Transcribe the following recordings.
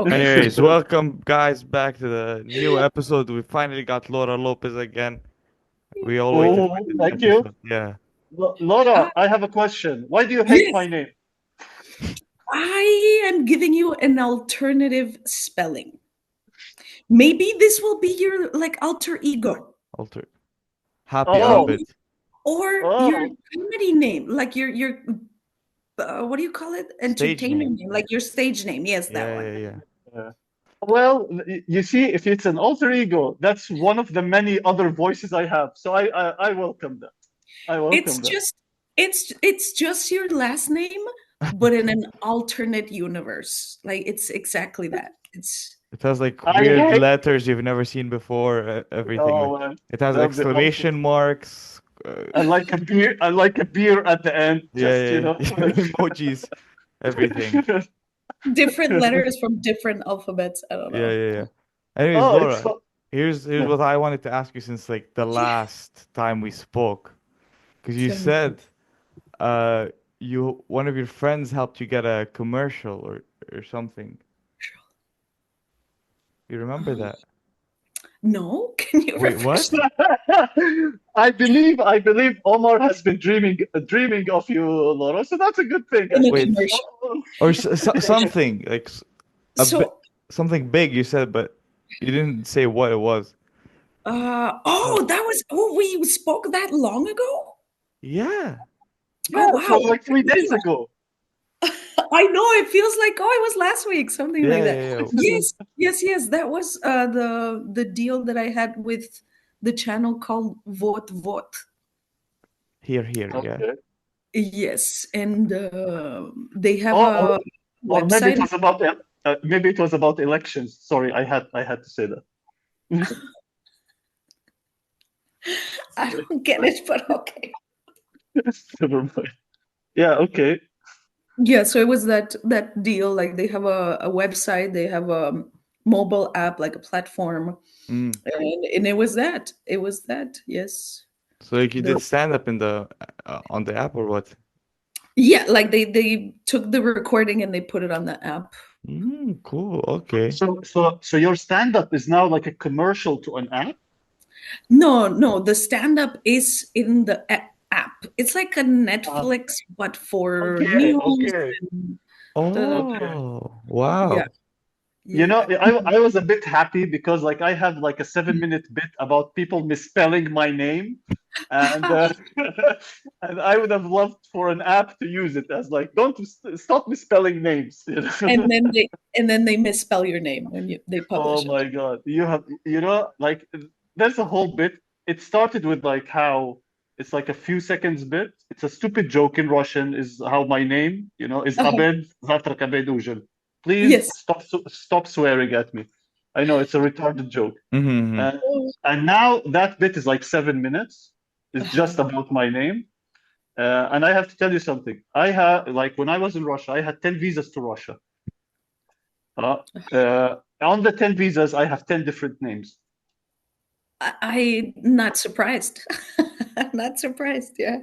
Okay. Anyways, welcome guys back to the new episode. We finally got Laura Lopez again. We all waited for Oh, this thank you. episode. Yeah. Laura, I have a question. Why do you hate Yes, my name? I am giving you an alternative spelling. Maybe this will be your like alter ego, Alter. Happy Oh, Abed. maybe, or your oh, comedy name, like your what do you call it? Stage Entertainer name. name, like your stage name. Yes, that Yeah, one. yeah, yeah. yeah. Well, you see, if it's an alter ego, that's one of the many other voices I have. So I welcome that. I It's welcome that. just it's just your last name, but in an alternate universe. Like it's exactly that. It's It has like I weird hate. letters you've never seen before. Everything like Oh man, it has that'd be awful. exclamation marks. I like a beer. I like a beer at the end. Yeah, Just yeah, yeah. like. Emojis. Everything. different letters from different alphabets. I don't Yeah, know. yeah, yeah. Anyways, Oh, it's Laura, fun. here's Yeah. what I wanted to ask you since like the Yeah. last time we spoke. Because you Tell me. said uh you one of your friends helped you get a commercial or something. You remember that? No, can you Wait, refresh? what? I believe Omar has been dreaming of you, Laura. So that's a good thing, In a actually. Wait, commercial. or something like a bit So, something big you said, but you didn't say what it was. oh, that was, oh, we spoke that long ago? Yeah. Oh, Yeah, it wow. was like 3 days ago. I know it feels like, oh, it was last week, something Yeah, like that. yeah, yeah. Yes, yes, yes. That was the deal that I had with the channel called Vot Vot. Here, yeah. Okay. Yes, and they have Oh, a or maybe it website. was about elections. Sorry, I had to say that. I don't get it, but okay. Never mind. Yeah. Okay. Yeah, so it was that deal. Like they have a website, they have a mobile app, like a platform, Mm. and it was that. It was that. Yes. So like you The did stand up in the on the app or what? yeah, like they took the recording and they put it on the app. Cool. Okay. So your stand-up is now like a commercial to an app. No, no, the stand up is in the app. It's like a Uh, Netflix, but for okay. news Okay. and the Okay. Oh, yeah, wow. You know, yeah. I was a bit happy because like I have like a 7 minute bit about people misspelling my name, and and I would have loved for an app to use it as like don't stop misspelling names. You and know? then they misspell your name when they Oh publish it. my God, like there's a whole bit. It started with like how it's like a few seconds bit. It's a stupid joke in Russian. Is how my name, is Uh-huh. Abed. Завтрак обед ужин. Please Yes. stop swearing at me. I know it's a retarded joke. Mm-hmm. Uh, and now that bit is like 7 minutes. It's just Uh-huh. about my name. And I have to tell you something. I had like when I was in Russia, I had 10 visas to Russia. Uh, on the 10 visas, I have 10 different names. I'm not surprised. I'm not surprised. Yeah.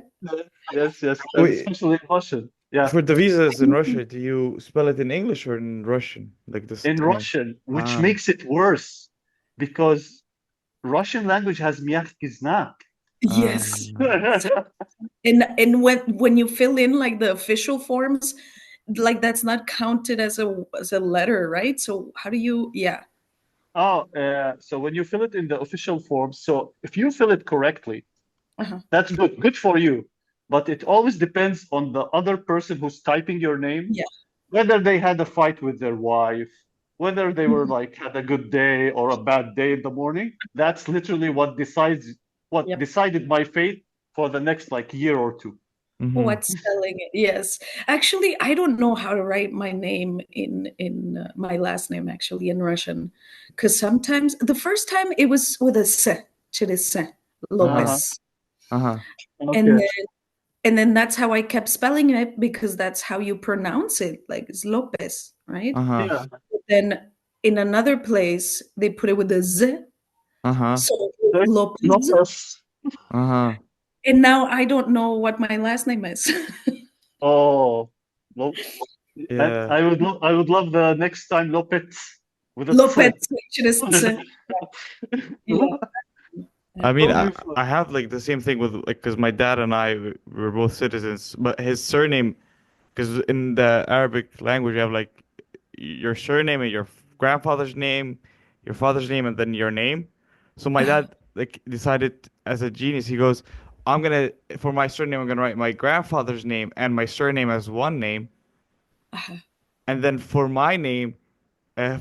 Yes, yes, and Wait, especially in Russian. Yeah, for the visas in Russia, do you spell it in English or in Russian? Like this in 10 names? Russian, which Ah. makes it worse because Russian language has мягкий знак. Yes. So, Oh and when you fill in like the official forms, like that's not counted as a letter, right? So how do you? Yeah. so when you fill it in the official form, so if you fill it correctly, Uh-huh. that's good. Good for you. But it always depends on the other person who's typing your name, Yeah. whether they had a fight with their wife, whether they were Mhm. like had a good day or a bad day in the morning. That's literally what Yep. decided my fate for the next like year or two. Mm-hmm. What's spelling it? Yes. Actually, I don't know how to write my name in my last name actually in Russian, because sometimes the first time it was with a s, через s, Uh-huh. Uh-huh. Lopez, Uh-huh. and Okay. then that's how I kept spelling it because that's how you pronounce it, like it's Lopez, right? Uh-huh. Yeah. But then in another place they put it with a z, Uh-huh. so There's no Lopez, us. Uh-huh. and now I don't know what my last name is. Oh, well. Yeah. I would love the next time Lopez with a Lopez tse. Coconut. Yeah. I mean, Don't I, be I have like the same thing with like because my dad and I were both citizens, but his surname, because in the Arabic language you have like your surname and your grandfather's name, your father's name, and then your name. So my dad like decided as a genius, he goes, I'm gonna for my surname I'm gonna write my grandfather's name and my surname as one name, and then for my name,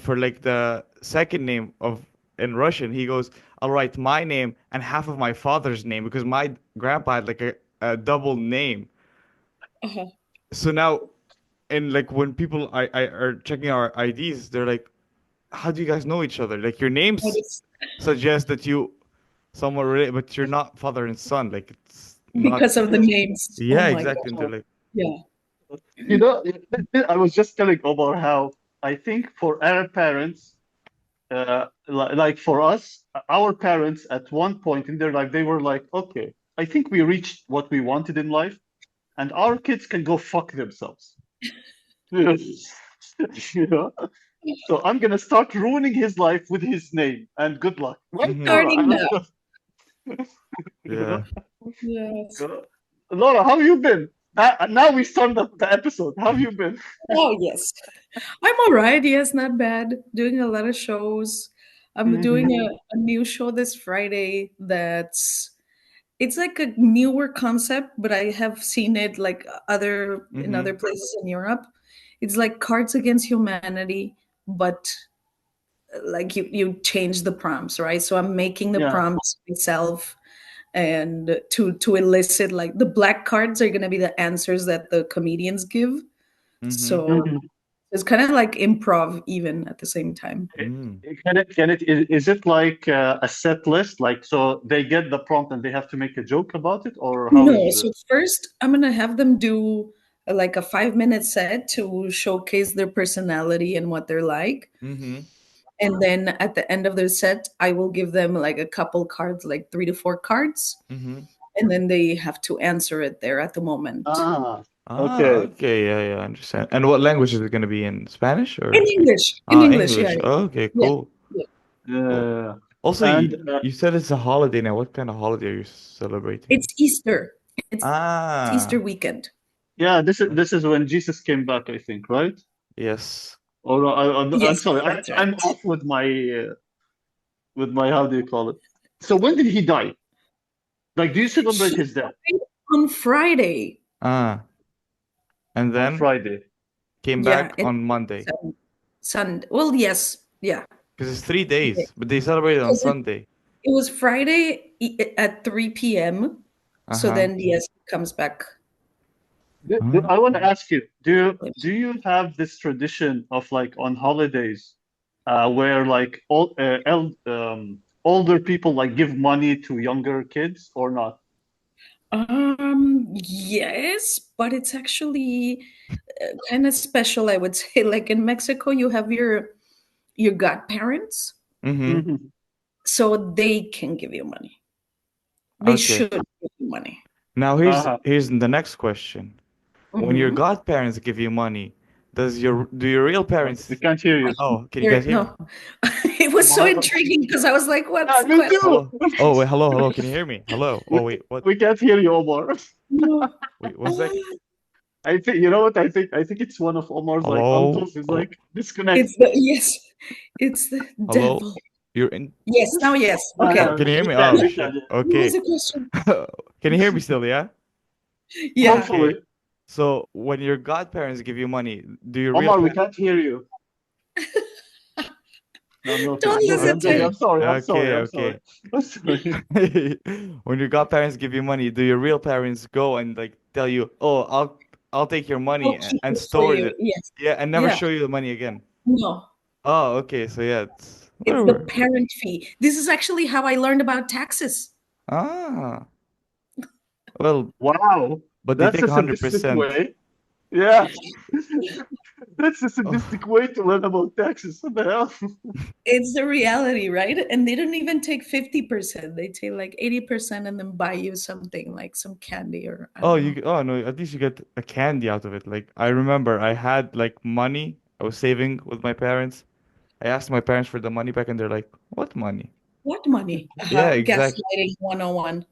for like the second name of in Russian, he goes, I'll write my name and half of my father's name because my grandpa had like a double name. Uh-huh. So now, and like when people I are checking our IDs, they're like, how do you guys know each other? Like your That names is suggest that you somewhat related, but you're not father and son. Like it's not. because of the names. Oh Yeah, my exactly. And they're God. like, Yeah. You know, I was just telling Omar how I think for Arab parents, like for us, our parents at one point in their life, they were like, okay, I think we reached what we wanted in life, and our kids can go fuck themselves. You know? So I'm gonna start ruining his life with his name, and good luck. Right, mm-hmm, Laura? I Starting don't now. know. You know? yeah. Yes. Laura, how you been? Now we start the episode. How have you been? Oh, yes. I'm all right. Yes, not bad. Doing a lot of shows. I'm doing Mhm. a new show this Friday that's it's like a newer concept, but I have seen it like other in Mm-hmm. other places in Europe. It's like Cards Against Humanity, but like you change the prompts, right? So I'm making the Yeah. prompts myself and to elicit like the black cards are going to be the answers that the comedians give. Mm-hmm. So Mhm. it's kind of like improv even at the same time. Mm. Is it like a set list? Like, so they get the prompt and they have to make a joke about it, or how No, is it? so first I'm going to have them do like a 5 minute set to showcase their personality and what they're like. Mm-hmm. And then at the end of their set, I will give them like a couple cards, like 3 to 4 cards, Mm-hmm. and then they have to answer it there at the moment. Ah, Ah, okay. okay, yeah, yeah, I understand. And what language is it gonna be in? Spanish or? In Ah, English, yeah, English. Oh, okay, yeah, cool. yeah. Cool. Uh, Also, and you said it's a holiday now. What kind of holiday are you celebrating? It's Easter. It's Easter Ah, weekend. yeah, this is when Jesus came back, I think, right? yes. Or I'm Yes, sorry, that's I'm right. off with my how do you call it? So when did he die? Like, do you celebrate She his death died on Friday. Ah, and on then Friday? came Yeah, back and on Monday Sunday. Well, yes, yeah. because it's 3 days, but they celebrate it on Because Sunday. it was Friday at 3 p.m. So Uh-huh. then, yes, it comes back. Ah. I want to ask you, do you have this tradition of like on holidays, where like older people like give money to younger kids or not? Yes, but it's actually kind of special, I would say. Like in Mexico, you have your godparents, Mm-hmm. Hmm. so they can give you money. They Okay. should give you money. Now Uh-huh. here's the next question. When your Mm-hmm. godparents give you money, do your real We parents? can't hear you. Oh, can you There, guys hear me? no, it was so intriguing because I was like, Yeah, "What's the me question?" too. Hello. Oh wait, hello, hello. Can you hear me? Hello. We, Oh wait, what? we can't hear you, Omar. No. Wait, one sec. Ah, I think you know what I think it's one of Omar's like Hello. uncles is Hello. like disconnect. it's the yes, it's the Hello. devil. You're in. Yes, now yes. Okay. Can you hear We me? can, Oh we What, shit. can, yeah. what was Okay. the question? Can you hear me still? Yeah. Yeah. Okay. Hopefully. So when your godparents give you money, do your real Omar, we parents? can't hear you. No, I'm joking. Don't I'm joking. listen I'm to joking. Okay. I'm him. sorry. I'm sorry. Okay. I'm sorry. Okay. I'm sorry. When your godparents give you money, do your real parents go and like tell you, "Oh, I'll take your money I'll keep and it for store you. it." Yes. Yeah, and never Yeah. show you the money again. No. Oh, okay. So yeah, it's It's the whatever. parent fee. This is actually how I learned about taxes. Ah, well, Wow. but they That's take a sadistic 100%. way. Yeah. That's a Oh, sadistic way to learn about taxes. What the hell? It's the reality, right? And they don't even take 50%. They take like 80% and then buy you something like some candy or I oh, don't know. oh no, at least you get a candy out of it. Like I remember I had like money I was saving with my parents. I asked my parents for the money back and they're like, "What money?" What money? Yeah, exactly. Gaslighting 101.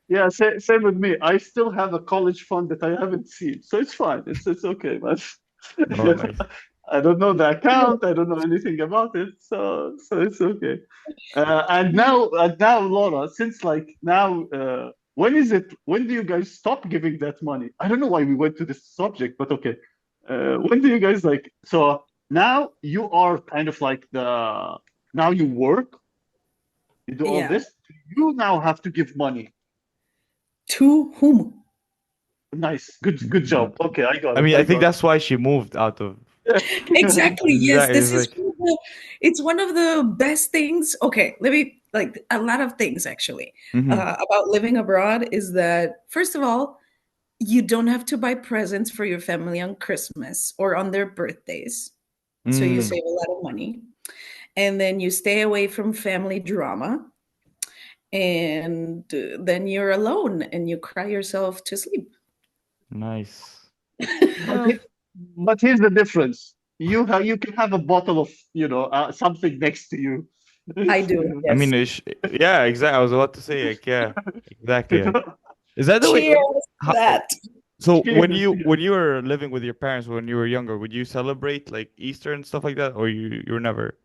Yeah, same with me. I still have a college fund that I haven't seen, so it's fine. It's okay, man. Oh, nice. I don't know the account. I don't know anything about it, so it's okay. And now, Laura, since like now, when is it? When do you guys stop giving that money? I don't know why we went to this subject, but okay. When do you guys like? So now you are kind of like the now you work, you do all Yeah. this. You now have to give money. To whom? Nice, good job. Okay, I got I it. mean, I I think got that's why she moved out of. it. Exactly. Yes, Exactly. this It's is like, one of it's one of the best things. Okay, let me like a lot of things actually mm-hmm. about living abroad is that first of all, you don't have to buy presents for your family on Christmas or on their birthdays. So you Mm, save a lot of money. And then you stay away from family drama. And then you're alone and you cry yourself to sleep. nice. But Well, he- but here's the difference. You can have a bottle of something next to you. I do, I yes. mean, yeah, exactly. I was about to say, like, yeah, exactly. Like, is that the way? Cheers to How, that. so Cheers. when you were living with your parents when you were younger, would you celebrate like Easter and stuff like that, or you were never?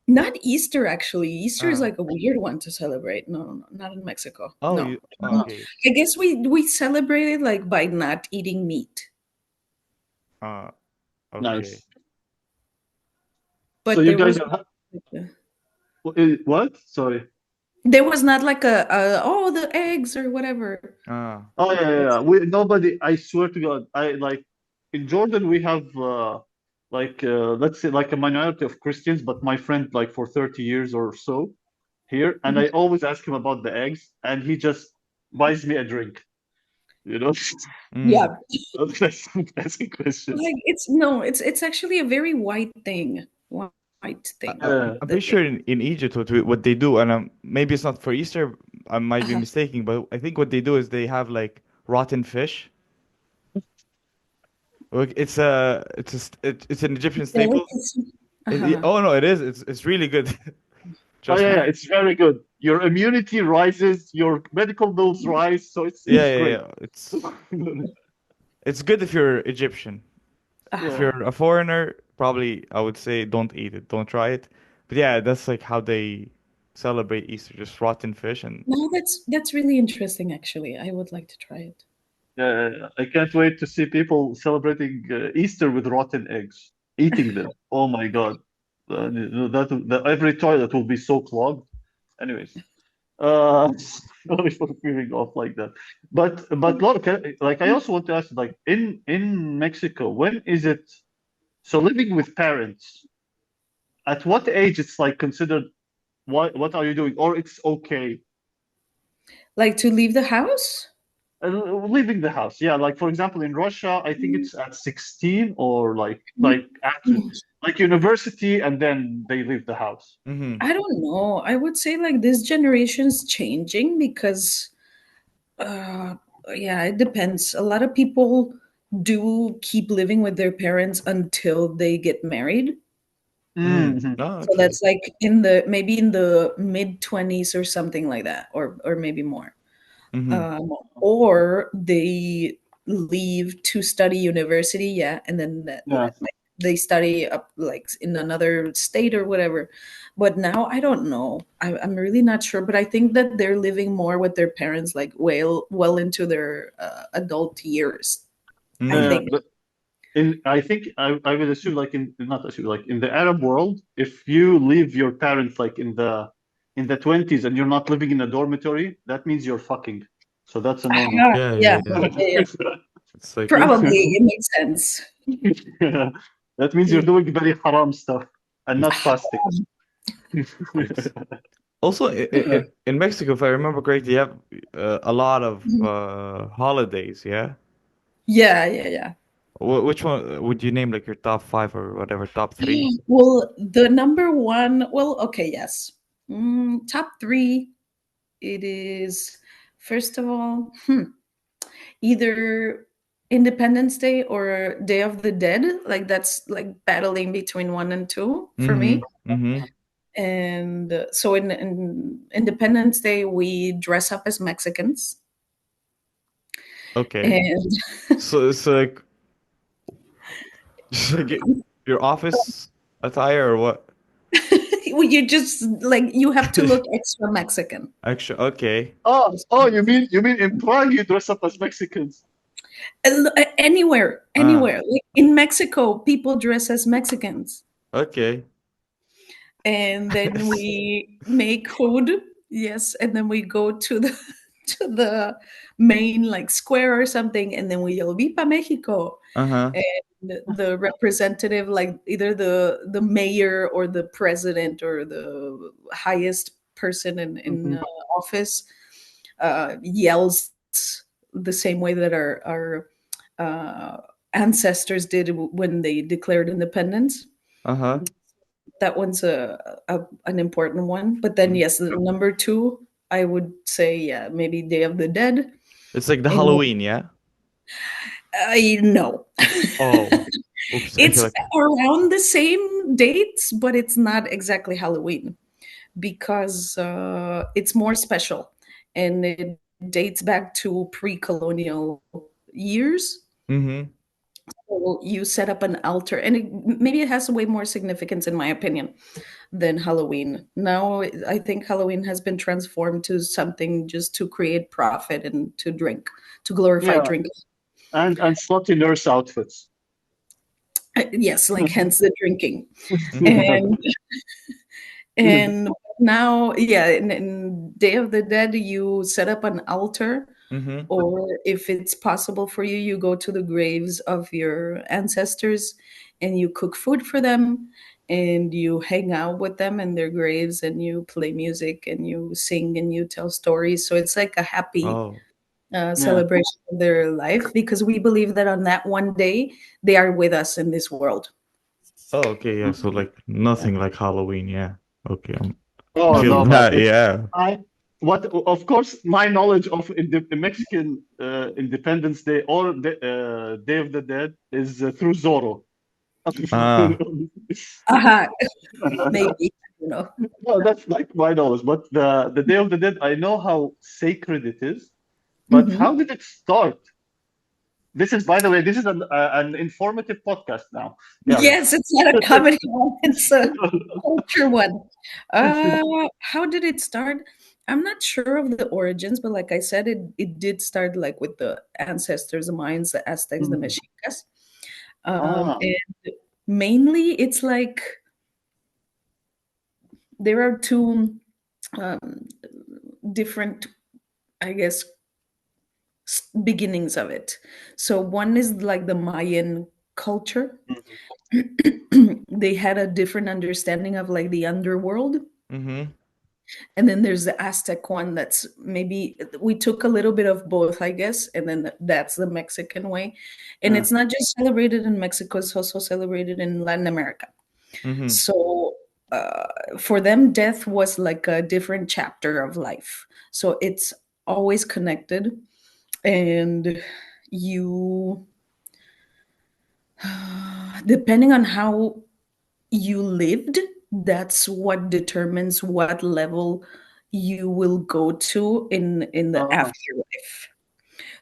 Not Easter, actually. Easter is Ah, like a weird one to celebrate. No, no, no, not in Mexico. oh, No. you. Oh, Uh, okay. I guess we celebrated like by not eating meat, Uh, okay. Nice. So but you guys are what? Sorry. there was not like a oh the eggs or whatever. Ah. Oh yeah, yeah, yeah. Nobody. I swear to God. I like in Jordan we have let's say like a minority of Christians, but my friend like for 30 years or so here, and Mhm. I always ask him about the eggs, and he just buys me a drink. You know, Mm. Yeah, that's asking questions. like it's no, it's actually a very white thing. White thing. I'm The pretty sure in Egypt what they do, and maybe it's not for Easter. I might be uh mistaken, but I think what they do is they have like rotten fish. Like it's an Egyptian staple. delicacy. Uh-huh. Oh no, it is. It's really good. Oh Trust yeah, me. yeah, it's very good. Your immunity rises, your medical bills rise, so Yeah, it's great. yeah. It's good if you're Egyptian. If Uh-huh. Yeah. you're a foreigner, probably I would say don't eat it, don't try it. But yeah, that's like how they celebrate Easter, just rotten fish and No, that's really interesting actually. I would like to try it. I can't wait to see people celebrating Easter with rotten eggs, eating them. Oh my God. Every toilet will be so clogged. Anyways, sorry for veering off like that. But Laura, like I also want to ask, like in Mexico, when is it? So living with parents, at what age it's like considered? What are you doing? Or it's okay. Like to leave the house? Leaving the house, yeah. Like for example, in Russia, I think it's at 16 or like after Mm. like university, and then they leave the house. hmm I don't know. I would say like this generation's changing because uh yeah, it depends. A lot of people do keep living with their parents until they get married. Hmm. Oh, So okay. that's like in the maybe in the mid 20s or something like that or maybe more. hmm Um or they leave to study university, yeah, and then Yeah. they study up like in another state or whatever. But now I don't know. I'm really not sure. But I think that they're living more with their parents, like well into their adult years. I Mm. think. But I think I would assume like in not assume like in the Arab world, if you leave your parents like in the 20s and you're not living in a dormitory, that means you're fucking. So that's a no-no. Ah, Yeah, yeah, yeah, yeah. yeah, yeah. It's like Probably it makes sense. Yeah. That means you're Yeah. doing very haram stuff and not fasting. it's also in Mexico, if I remember correctly, you have a lot of holidays, yeah? Yeah, yeah, yeah. Which one would you name like your top five or whatever, top three? Well, the number one, well, okay, yes. Top three, it is, first of all, either Independence Day or Day of the Dead. Like that's like battling between one and two for Mm-hmm. me. Mm-hmm. And so in Independence Day, we dress up as Mexicans. Okay. And So it's like just like your office attire or what? well, you just like you have to look extra Mexican. Actually, okay. Oh, you mean in Prague you dress up as Mexicans? Anywhere, Ah, anywhere. Like in Mexico, people dress as Mexicans. okay. And then we make food, yes, and then we go to the to the main like square or something, and then we yell "Viva Mexico!" Uh-huh. And the representative, like either the mayor or the president or the highest person in Hmm. office, yells the same way that our uh, ancestors did when they declared independence. Uh-huh. That one's an important one. But then, Mm. yes, the number two, I would say, yeah, maybe Day of the Dead. It's like the And Halloween, yeah? I know Oh. Oops, I feel it's like around the same dates, but it's not exactly Halloween because it's more special and it dates back to pre-colonial years. mm-hmm. So you set up an altar, and maybe it has way more significance, in my opinion, than Halloween. Now, I think Halloween has been transformed to something just to create profit and to drink, to glorify Yeah, drink. and slutty nurse outfits. Yes, like hence the drinking. Mm-hmm. Yeah. And and now, yeah, in Day of the Dead, you set up an altar, Mm-hmm. or if it's possible for you, you go to the graves of your ancestors and you cook food for them and you hang out with them in their graves and you play music and you sing and you tell stories. So it's like a happy Oh. Yeah. celebration of their life because we believe that on that one day they are with us in this world. Oh, okay, yeah. So like Yeah. nothing like Halloween, yeah. Okay, I Oh feel no, man! that, yeah. I what of course my knowledge of the Mexican Independence Day or the Day of the Dead is through Zorro. Ah. Aha, maybe, you know. Well, that's like my knowledge, but the Day of the Dead, I know how sacred it is, but how Mhm. did it start? This is, by the way, this is an informative podcast now. Yeah. Yes, it's not a comedy one, it's a culture one. How did it start? I'm not sure of the origins, but like I said, it did start like with the ancestors, the Mayans, the Aztecs, the Mhm. Mexicas. Ah, And mainly it's like there are two um, different, I guess, beginnings of it. So one is like the Mayan culture. mhm. They had a different understanding of like the underworld. Mm-hmm. And then there's the Aztec one that's maybe we took a little bit of both, I guess, and then that's the Mexican way. And Yeah. it's not just celebrated in Mexico, it's also celebrated in Latin America. Mm-hmm. So for them, death was like a different chapter of life. So it's always connected. And you, depending on how you lived, that's what determines what level you will go to in the Ah, afterlife.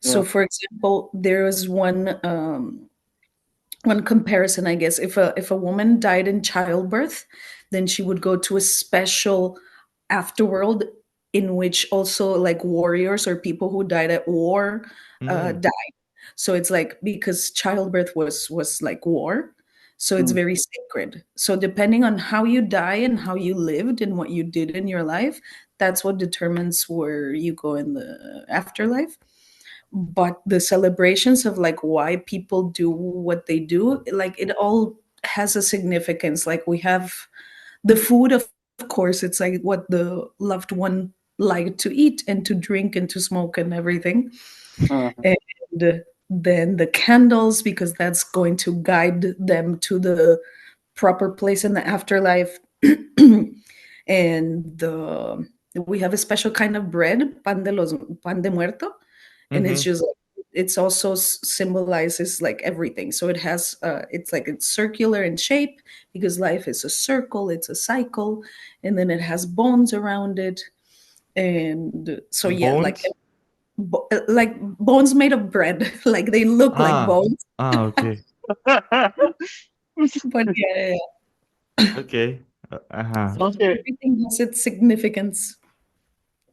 So yeah. for example, there was one comparison, I guess. If a woman died in childbirth, then she would go to a special afterworld in which also like warriors or people who died at war Mm-hmm. died. So it's like because childbirth was like war, so it's Mm. very sacred. So depending on how you die and how you lived and what you did in your life, that's what determines where you go in the afterlife. But the celebrations of like why people do what they do, like it all has a significance. Like we have the food, of course, it's like what the loved one liked to eat and to drink and to smoke and everything. Uh, And then the candles, because that's going to guide them to the proper place in the afterlife. And we have a special kind of bread, pan de muerto, and it's Mm-hmm. just it's also symbolizes like everything. So it has it's like it's circular in shape because life is a circle, it's a cycle, and then it has bones around it. And so yeah, Bones? like bones made of bread, like they look like Ah. bones, Ah, okay. but yeah, yeah, yeah. Okay. Uh-huh. So Okay. everything has its significance.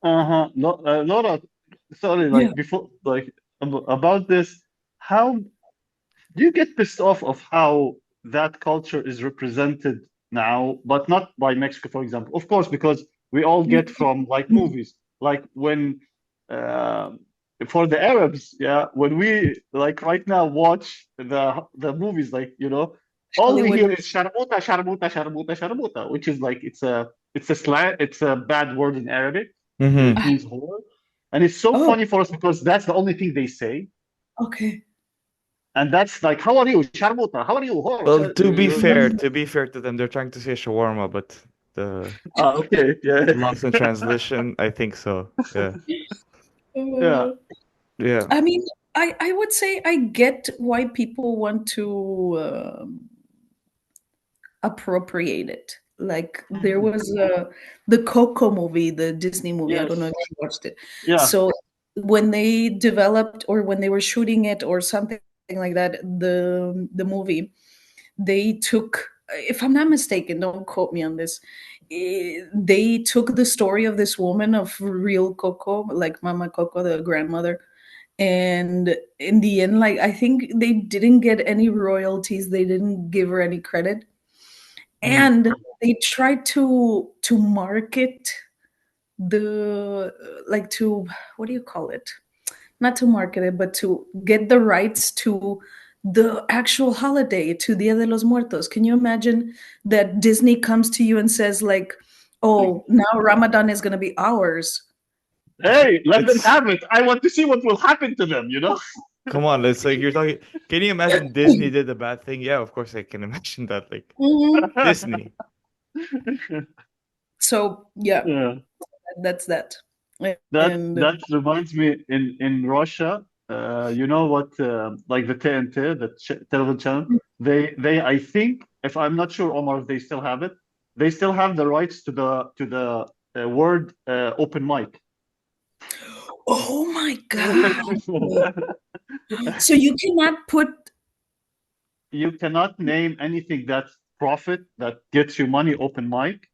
Uh-huh. Laura, sorry, Yeah. like before, like about this, how do you get pissed off of how that culture is represented now, but not by Mexico, for example? Of course, because we all get from like movies, like when um for the Arabs, yeah, when we like right now watch the movies, like all we Hollywood. hear is sharmuta, sharmuta, sharmuta, sharmuta, which is like it's a slang, it's a bad word in Arabic, and Mm-hmm. it means whore. And it's so Oh, funny for us because that's the only thing they say. okay. And that's like, how are you, Sharmuta? How are you, whore? Well, Mm. to be fair to them, they're trying to say shawarma, but the Okay, yeah, lost in translation, I think so. Yeah. yeah. Uh, Yeah. I mean, I would say I get why people want to appropriate it. Like there Mhm. was the Coco movie, the Disney movie. I don't know Yes, if you watched it. yeah. So when they developed or when they were shooting it or something like that, the movie, they took, if I'm not mistaken, don't quote me on this, they took the story of this woman of real Coco, like Mama Coco, the grandmother, and in the end, like I think they didn't get any royalties, they didn't give her any credit, Mm. and they tried to market the like to, what do you call it, not to market it, but to get the rights to the actual holiday, to Dia de los Muertos. Can you imagine that Disney comes to you and says like, oh, now Ramadan is going to be ours? Hey, let them It's have it. I want to see what will happen to them, you know? come on, it's like you're talking. Can you imagine Disney did a bad thing? Yeah, of course I can imagine that. Like Mhm. Disney. So yeah, Yeah. that's that. That And that reminds me in Russia, you know what, like the TNT, the ch television channel, they I think, if I'm not sure, Omar, if they still have it, they still have the rights to the word open mic. oh my god, so you cannot put, You cannot name anything that's profit that gets you money open mic,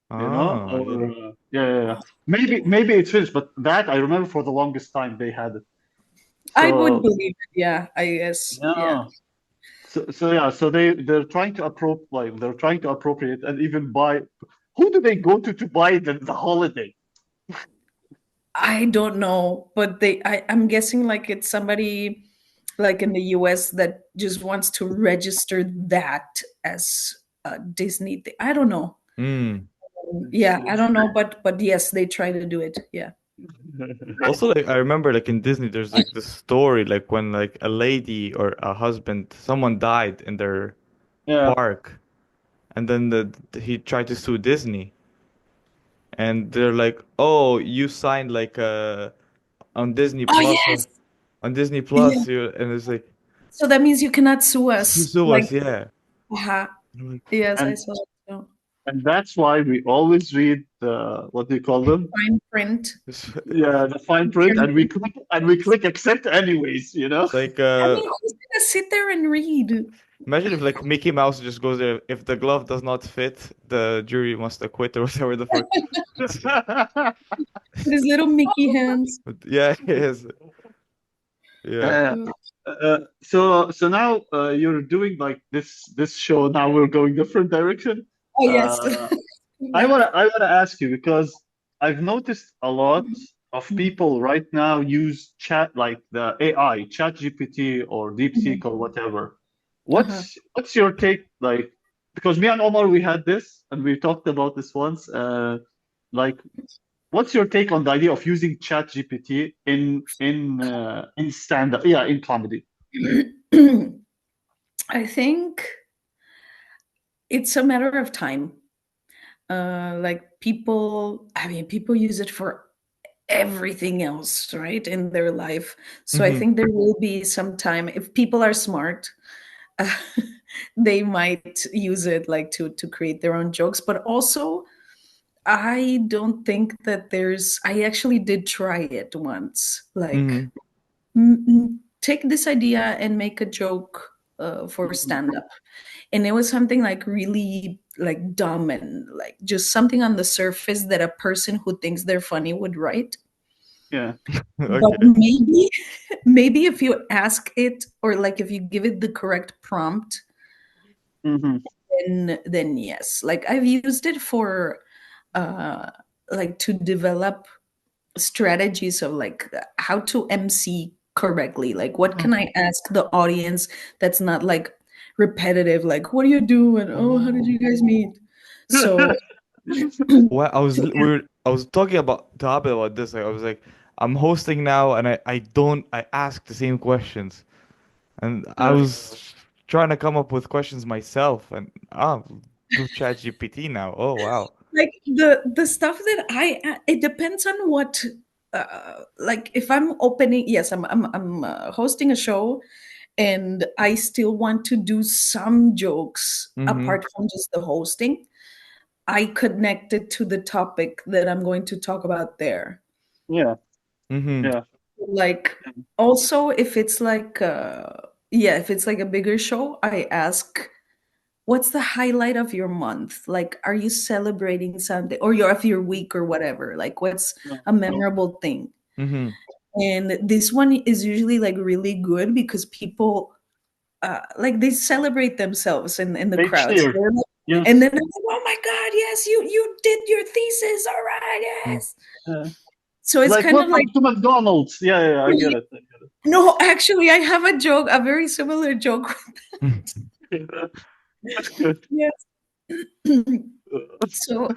Ah, or yeah. yeah. Maybe it's finished, but that I remember for the longest time they had it. I would So believe it, yeah, I guess, yeah. yeah. So yeah, so they're trying to they're trying to appropriate and even buy. Who do they go to buy the holiday? I don't know, but I'm guessing like it's somebody like in the US that just wants to register that as a Disney thing. I don't know. Mm. It's, Yeah, I it's... don't know, but yes, they try to do it. Yeah. Also, like I remember, like in Disney, there's like this story, like when like a lady or a husband, someone died in their Yeah. park, and then he tried to sue Disney, and they're like, "Oh, you signed like on Disney Oh Plus, yes. on Disney Yeah. Plus, you," and it's like, So that means you cannot sue us. "Sue Like, us, yeah." uh I'm like, yes, I And saw that too. and that's why we always read the, what do you call them? Fine print. Yeah, the fine print, and we click accept anyways, you know? it's like I mean, who's gonna sit there and read imagine if like Mickey Mouse just goes there. If the glove does not fit, the jury must acquit or whatever the fuck. with his little Mickey hands? But yeah, yes, yeah. Uh, so now you're doing like this show. Now we're going different direction. Oh yes. Uh, I Back. wanna I wanna ask you because I've noticed a lot of Mhm. people right now use chat like the AI, Chat GPT or Mhm. DeepSeek or whatever. Uh-huh. What's your take like? Because me and Omar we had this and we talked about this once. Like, what's your take on the idea of using Chat GPT in stand up? Yeah, in comedy. I think it's a matter of time. Like people, I mean, people use it for everything else, right, in their life. So I Mm-hmm. think there will be some time if people are smart, uh, they might use it like to create their own jokes. But also, I don't think that there's. I actually did try it once, like Mm-hmm. take this idea and make a joke for Mhm. stand up, and it was something like really like dumb and like just something on the surface that a person who thinks they're funny would write. Yeah. But Okay. maybe if you ask it, or like if you give it the correct prompt, Hmm. then yes. Like I've used it for uh like to develop strategies of like how to MC correctly. Like what can I ask the audience that's not like repetitive, like what do you do and oh how did you guys meet? So Well, I was talking about to Abed about this. Like, I was like, I'm hosting now, and I ask the same questions, and I was trying to come up with questions myself, and do chat GPT now. Oh wow. like the stuff that it depends on what like if I'm opening, yes, I'm hosting a show and I still want to do some jokes Mm-hmm. apart from just the hosting. I connect it to the topic that I'm going to talk about there. Yeah. Mm-hmm. Yeah. Like also if it's like yeah, if it's like a bigger show, I ask what's the highlight of your month? Like are you celebrating something or your of your week or whatever? Like what's Yeah. a memorable thing? Mm-hmm. And this one is usually like really good because people like they celebrate themselves in the They crowds. cheer. And Yes. then I'm like, oh my God, yes, you did your thesis. All right, yes. Yeah. So it's Like, kind of like, welcome to McDonald's. Yeah, yeah, I get it. I no, actually, I have a joke, a very similar joke. get it. That's good. Yes. So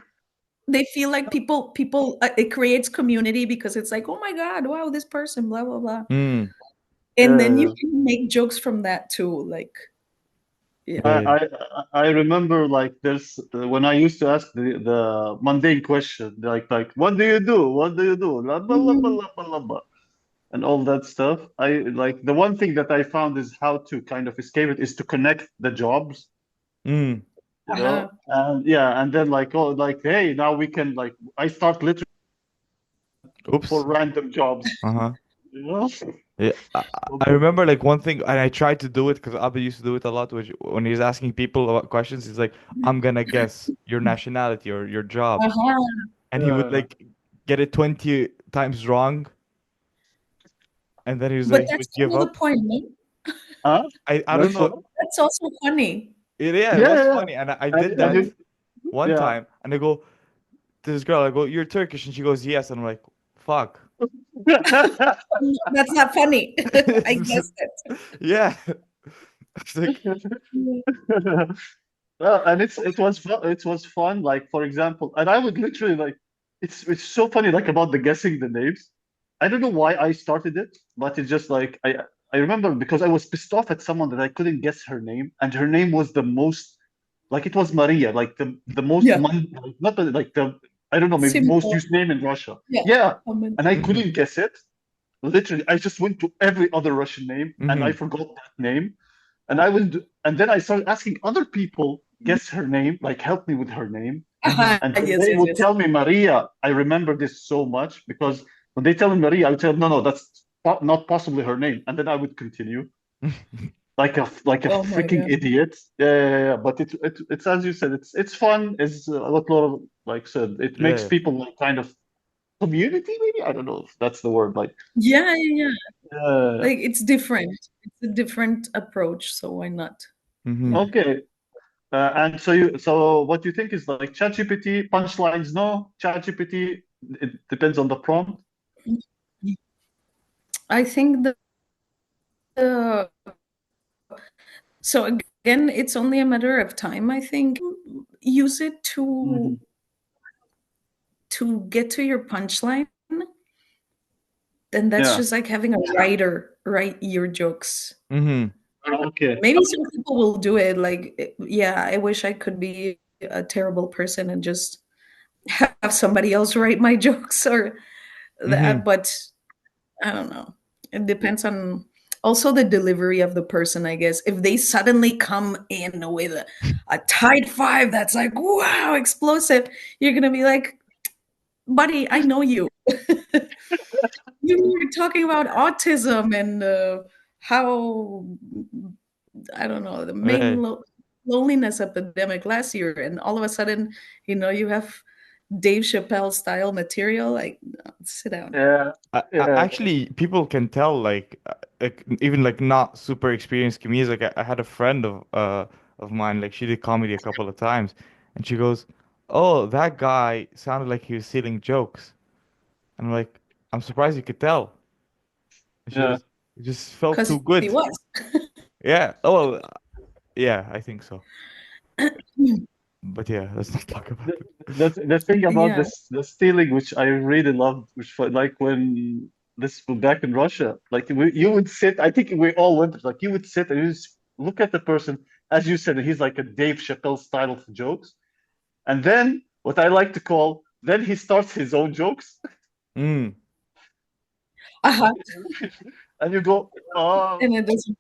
they feel like people it creates community because it's like, oh my God, wow, this person, blah, blah, blah. Mm. And then you Yeah. can make jokes from that too. Like, yeah. I, Yeah. I I remember like there's when I used to ask the mundane question like what do you do? What do you do? La, ba, la, ba, Mhm. la, ba, la, ba, and all that stuff. I like the one thing that I found is how to kind of escape it is to connect the jobs, Mm. you Uh-huh. know? And yeah, and then like oh like hey now we can like I start literally for Oops. random jobs, Uh-huh. you know? Yeah, I remember like one thing, and I tried to do it because Abba used to do it a lot. Which when he's asking people about questions, he's like, "I'm gonna guess your nationality or your job," Uh-huh. and he would Uh, like get it 20 times wrong, and then he was But like, he that's would give kind of the up. point, no? huh? I don't That's know. what? That's also funny. Yeah, it Yeah, was yeah, yeah. funny, and I did And that you, one yeah. time, and I go to this girl, I go, "You're Turkish," and she goes, "Yes," and I'm like, "Fuck." That's not funny. I guessed it. Yeah, it's like, Well, and it was fun. Like for example, and I would literally like it's so funny like about the guessing the names. I don't know why I started it, but it's just like I remember because I was pissed off at someone that I couldn't guess her name, and her name was the most like it was Maria, like the most Yeah. mon like, not the, like the I don't know maybe most Simple. used name in Russia. Yeah. Yeah, Common. and I mhm, couldn't guess it. Literally, I just went to every other Russian name and I mhm, forgot that name. And then I started asking other people guess her name, like help me with her name. mhm, And when Yes, they yes, would yes. tell me Maria, I remember this so much because when they tell me Maria, I would tell them, no, no, that's not possibly her name. And then I would continue like a Oh my freaking God. idiot. Yeah, yeah, yeah. But it's as you said, it's fun. It's what Laura like said. It makes yeah, people like kind of community, maybe. I don't know if that's the word. Like, Yeah, yeah, yeah. uh, Like it's different. It's a different approach, so why not? mhm. Yeah. okay. And so what you think is like ChatGPT punchlines? No, ChatGPT. It depends on the prompt. I think the so again, it's only a matter of time, I think. Use it Hmm. to get to your punchline, then that's Yeah. just like having a writer write your jokes. Mm-hmm. Okay. Maybe some people will do it. Like, yeah, I wish I could be a terrible person and just have somebody else write my jokes or Mm-hmm. that. But I don't know. It depends on also the delivery of the person, I guess. If they suddenly come in with a tight five that's like, wow, explosive, you're going to be like, buddy, I know you. You were talking about autism and how, I don't know, the main Right. loneliness epidemic last year. And all of a sudden, you have Dave Chappelle style material. Like, no, sit down. Yeah. Yeah. Actually, people can tell like even like not super experienced comedians. Like I had a friend of mine, like she did comedy a couple of times, and she goes, "Oh, that guy sounded like he was stealing jokes." And I'm like, "I'm surprised you could tell." And she Yeah. goes, "It just felt Because too he good." was. Yeah. Oh, well, yeah, I think so. But yeah, let's not talk about The, it. the thing about Yeah. this the stealing, which I really loved, which like when this was back in Russia, like you would sit. I think we all went. Like you would sit and you just look at the person, as you said. He's like a Dave Chappelle style of jokes, and then what I like to call, then he starts his own jokes, Mm. Uh-huh. and you go, oh, And it doesn't.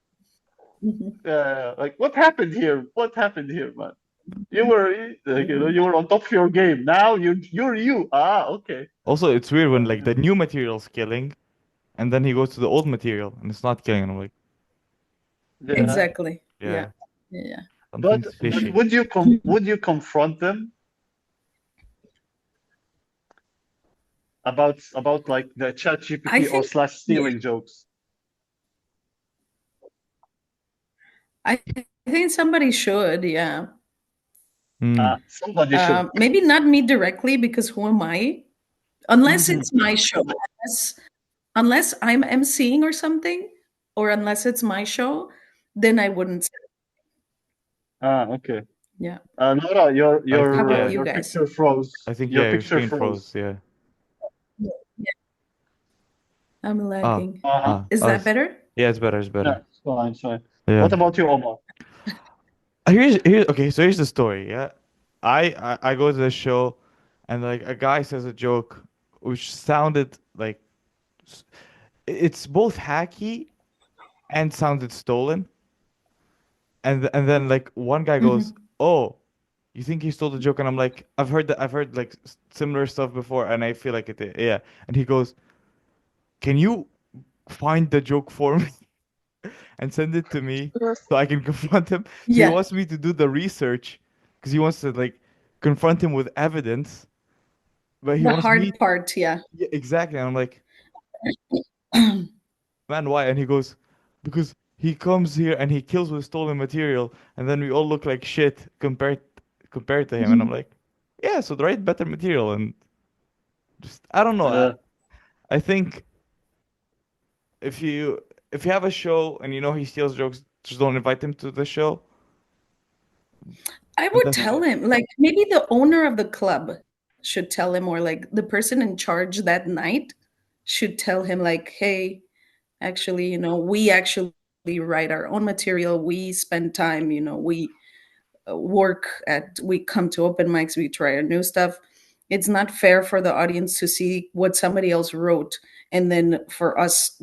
Mhm. like what happened here? What happened here, man? You were, like, you were on top of your game. Now you're you. Ah, okay. Also, it's weird when like the new material's killing, and then he goes to the old material and it's not killing, and I'm like, Yeah. Exactly. Yeah. yeah, Yeah. But something's but fishy. would you confront them about like the chat I GPT or think, slash yeah, stealing jokes? I think somebody should, yeah. Mm. Somebody should. Maybe not me directly because who am I? Unless Hmm. it's my show. Unless I'm emceeing or something, or unless it's my show, then I wouldn't say, Okay. yeah. Laura, I think How about yeah, you your guys? picture froze. I think Your yeah, your picture screen froze. froze. Yeah. Yeah, I'm Ah, lagging. Uh-huh. Is that us. better? Yeah, it's better. It's Yeah, better. it's fine, it's fine. Yeah. What about you, Omar? Here's okay. So here's the story. Yeah, I go to the show, and like a guy says a joke, which sounded like s- it's both hacky and sounded stolen. And then like one guy goes, Mhm. "Oh, you think he stole the joke?" And I'm like, "I've heard that. I've heard like similar stuff before, and I feel like it. Yeah." And he goes, "Can you find the joke for me and send it to me so I can confront him?" So he Yeah, wants me to do the research because he wants to like confront him with evidence, but he the wants me. hard part, yeah. Yeah, exactly. And I'm like, "Man, why?" And he goes, "Because he comes here and he kills with stolen material, and then we all look like shit compared to him." And I'm like, "Yeah, so write better material." And just I don't know. Uh, I think if you if you have a show and you know he steals jokes, just don't invite him to the show. I And would that's tell him, like maybe the owner of the club should tell him, or like the person in charge that night should tell him, like, hey, actually, we actually write our own material. We spend time, we we come to open mics, we try our new stuff. It's not fair for the audience to see what somebody else wrote and then for us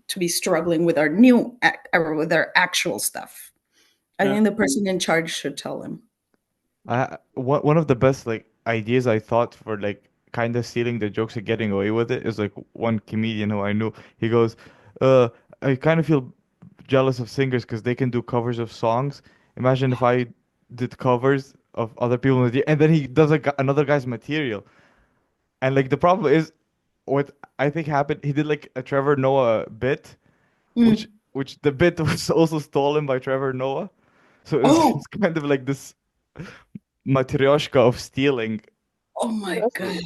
to be struggling with our or with our actual stuff. I yeah. think the person in charge should tell him. one of the best like ideas I thought for like kind of stealing the jokes and getting away with it is like one comedian who I knew. He goes, "Uh, I kind of feel jealous of singers because they can do covers of songs. Imagine if I did covers of other people." And then he does like another guy's material. And like the problem is, what I think happened, he did like a Trevor Noah bit, which Mm. which the bit was also stolen by Trevor Noah. So Oh, it's kind of like this matryoshka of stealing. oh my God.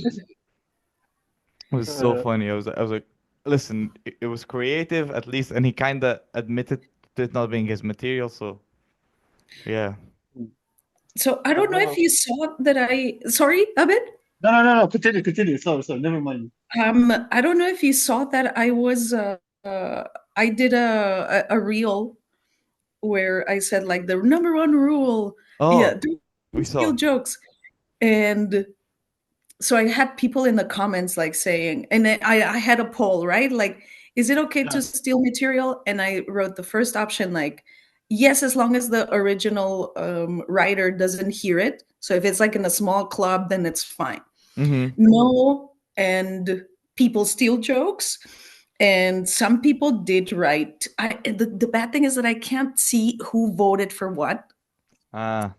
It was so Uh, funny. I was like, listen, it was creative at least, and he kind of admitted to it not being his material. So yeah. So I don't know if well, you saw that sorry, Abed? no, no, no, no. Continue, continue. Sorry, sorry. Never mind. I don't know if you saw that. I did a reel where I said like the number one rule, yeah, Oh, we don't steal saw. jokes. And so I had people in the comments like saying, and then I had a poll, right? Like, is it okay Yeah, to steal material? And I wrote the first option, like, yes, as long as the original writer doesn't hear it. So if it's like in a small club, then it's fine. Mm-hmm. No, and people steal jokes. And some people did write. The bad thing is that I can't see who voted for what Ah.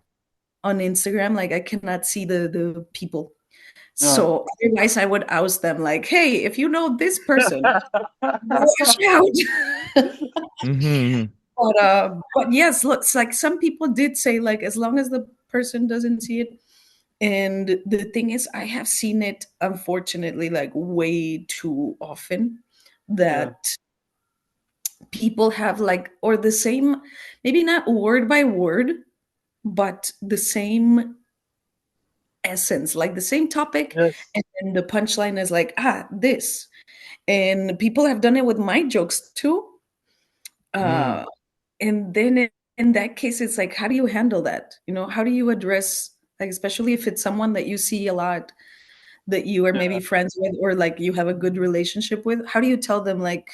on Instagram. Like I cannot see the people. yeah. So otherwise, I would oust them like, "Hey, if you know this person, watch out." Mm-hmm. But yes, looks like some people did say like, as long as the person doesn't see it. And the thing is, I have seen it unfortunately like way too often Yeah, that people have like, or the same, maybe not word by word, but the same essence, like the same topic, yes. and then the punchline is like, this. And people have done it with my jokes too. Mm. Uh, and then in that case, it's like, how do you handle that? You know, how do you address, like, especially if it's someone that you see a lot, that you are maybe Yeah. friends with, or like you have a good relationship with? How do you tell them, like,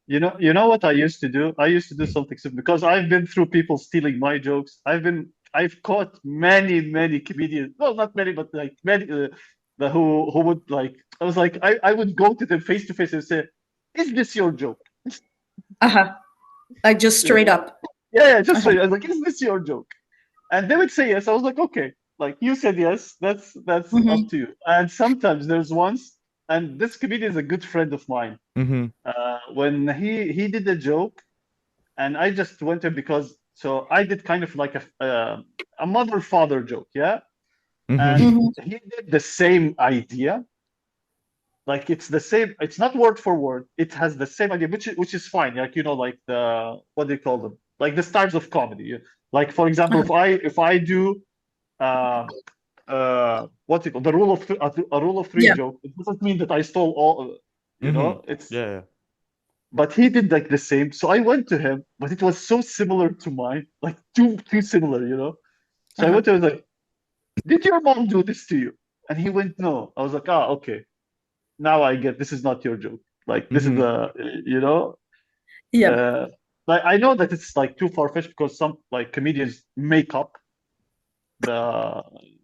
You know what I used to do? I used to do something simple because I've been through people stealing my jokes. I've caught many comedians. Well, not many, but like many who would like. I was like, I would go to them face to face and say, "Is this your joke?" uh-huh, like just You straight know? up? Yeah, just Uh-huh. say, I was like, "Is this your joke?" And they would say yes. I was like, "Okay." Like you said yes. That's up Hmm. to you. And sometimes there's once, and this comedian is a good friend of mine. Mm-hmm. When he did a joke. And I just went there because so I did kind of like a mother father joke, yeah, Mm-hmm. and Hmm. he did the same idea, like it's the same, it's not word for word, it has the same idea, which is fine, like like the what do you call them, like the stars of comedy, like for example, Uh-huh. if I do uh what's it called, the rule of a rule of three Yeah. joke, it doesn't mean that I stole all, Mm-hmm. it's Yeah, yeah. but he did like the same. So I went to him, but it was so similar to mine, like too similar. So I Uh-huh. went to him, I was like, "Did your mom do this to you?" And he went, "No." I was like, "Ah, okay. Now I get this is not your joke. Like this is Mm-hmm. you know, Yeah. uh, like I know that it's like too far-fetched because some like comedians make up the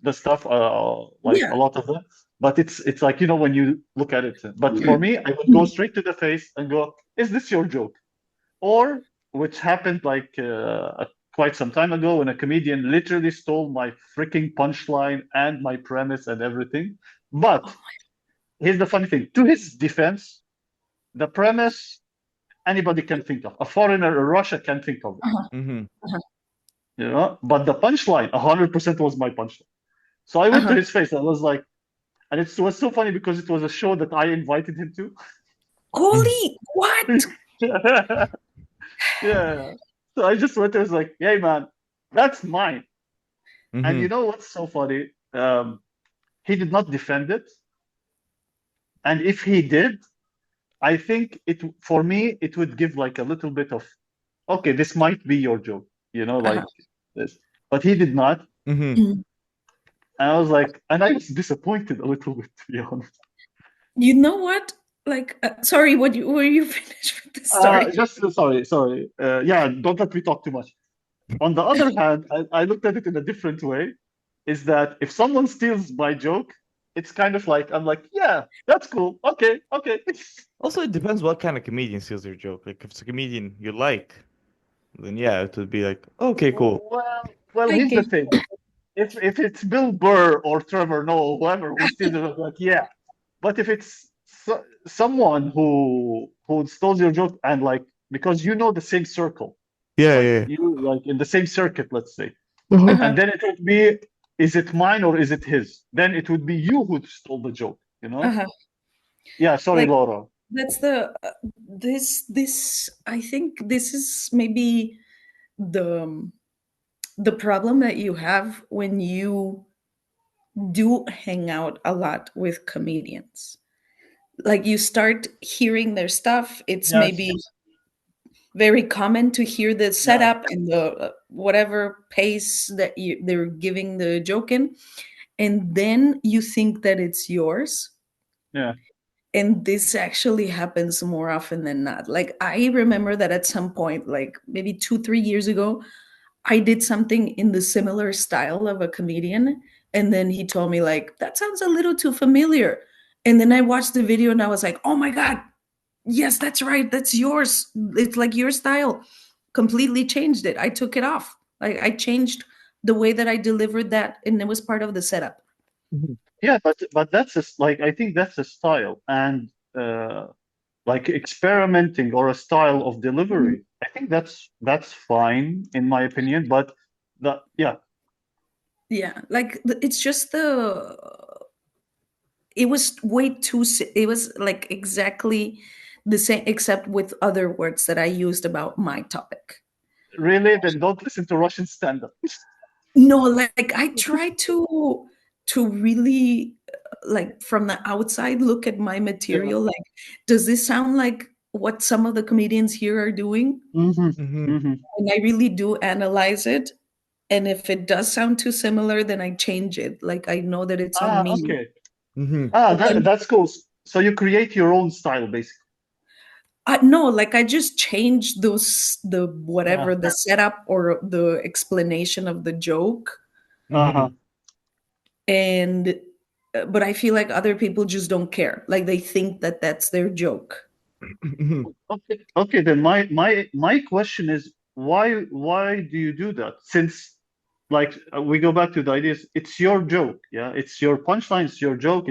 the stuff, like a Yeah. lot of them. But it's like when you look at it. But for Mhm. me, I would go straight to the face and go, "Is this your joke?" Or which happened like quite some time ago when a comedian literally stole my freaking punchline and my premise and everything. But here's the funny thing: to his defense, the premise anybody can think of, a foreigner in Russia can think of it, Uh-huh. Mm-hmm. Uh-huh. But the punchline, 100% was my punchline. So I went to Uh-huh. his face. I was like, and it was so funny because it was a show that I invited him to. Holy what? Yeah. So I just went there. I was like, "Hey, man, that's mine." And Mm-hmm. you know what's so funny? He did not defend it. And if he did, I think it for me it would give like a little bit of, okay, this might be your joke, Uh-huh. like this. But he did not. Mm-hmm. Mhm. And I was like, and I was disappointed a little bit, to be honest. You know what? Like, sorry, were you finished with the story? Just sorry. Yeah, don't let me talk too much. On the other hand, I looked at it in a different way. Is that if someone steals my joke, it's kind of like I'm like, yeah, that's cool. Okay, okay. Also, it depends what kind of comedian steals your joke. Like, if it's a comedian you like, then yeah, it would be like, okay, cool. Well, Hi, here's the Kate. thing. If it's Bill Burr or Trevor Noah, whoever who steals it, I'm like, yeah. But if it's someone who stole your joke and like because the same circle, Yeah, like yeah. you like in the same circuit, let's say, Uh-huh. and Uh-huh. then it would be, is it mine or is it his? Then it would be you who stole the joke. Uh-huh. Yeah, sorry, Like Laura. that's the this I think this is maybe the the problem that you have when you do hang out a lot with comedians. Like you start hearing their stuff, it's maybe Yes. very common to hear the Yeah. setup and the whatever pace that they're giving the joke in, and then you think that it's yours. Yeah. And this actually happens more often than not. Like I remember that at some point, like maybe 2 3 years ago, I did something in the similar style of a comedian, and then he told me like that sounds a little too familiar. And then I watched the video and I was like, oh my god, yes, that's right, that's yours, it's like your style. Completely changed it. I took it off. I changed the way that I delivered that, and it was part of the setup. Mhm. Yeah, but like I think that's a style, and like experimenting or a style of Mhm. delivery. I think that's fine in my opinion, but that yeah. Yeah, like it's just the it was way too it was like exactly the same except with other words that I used about my topic. Really, then don't listen to Russian stand-up. No, like I try to really like from the outside look at my Yeah. material, like does this sound like what some of the comedians here are doing? Mm-hmm. Mhm. Mm-hmm. And I really do analyze it, and if it does sound too similar, then I change it. Like I know that it's on Ah, me. okay. Mhm. Ah, But then that's cool. So you create your own style, basically. no, like I just change the Yeah. whatever the setup or the explanation of the joke, Uh-huh. Mhm. and but I feel like other people just don't care. Like they think that that's their joke. Mhm. Okay. Okay, then my question is why do you do that? Since like we go back to the ideas, it's your joke, yeah? It's your punchline, it's your joke.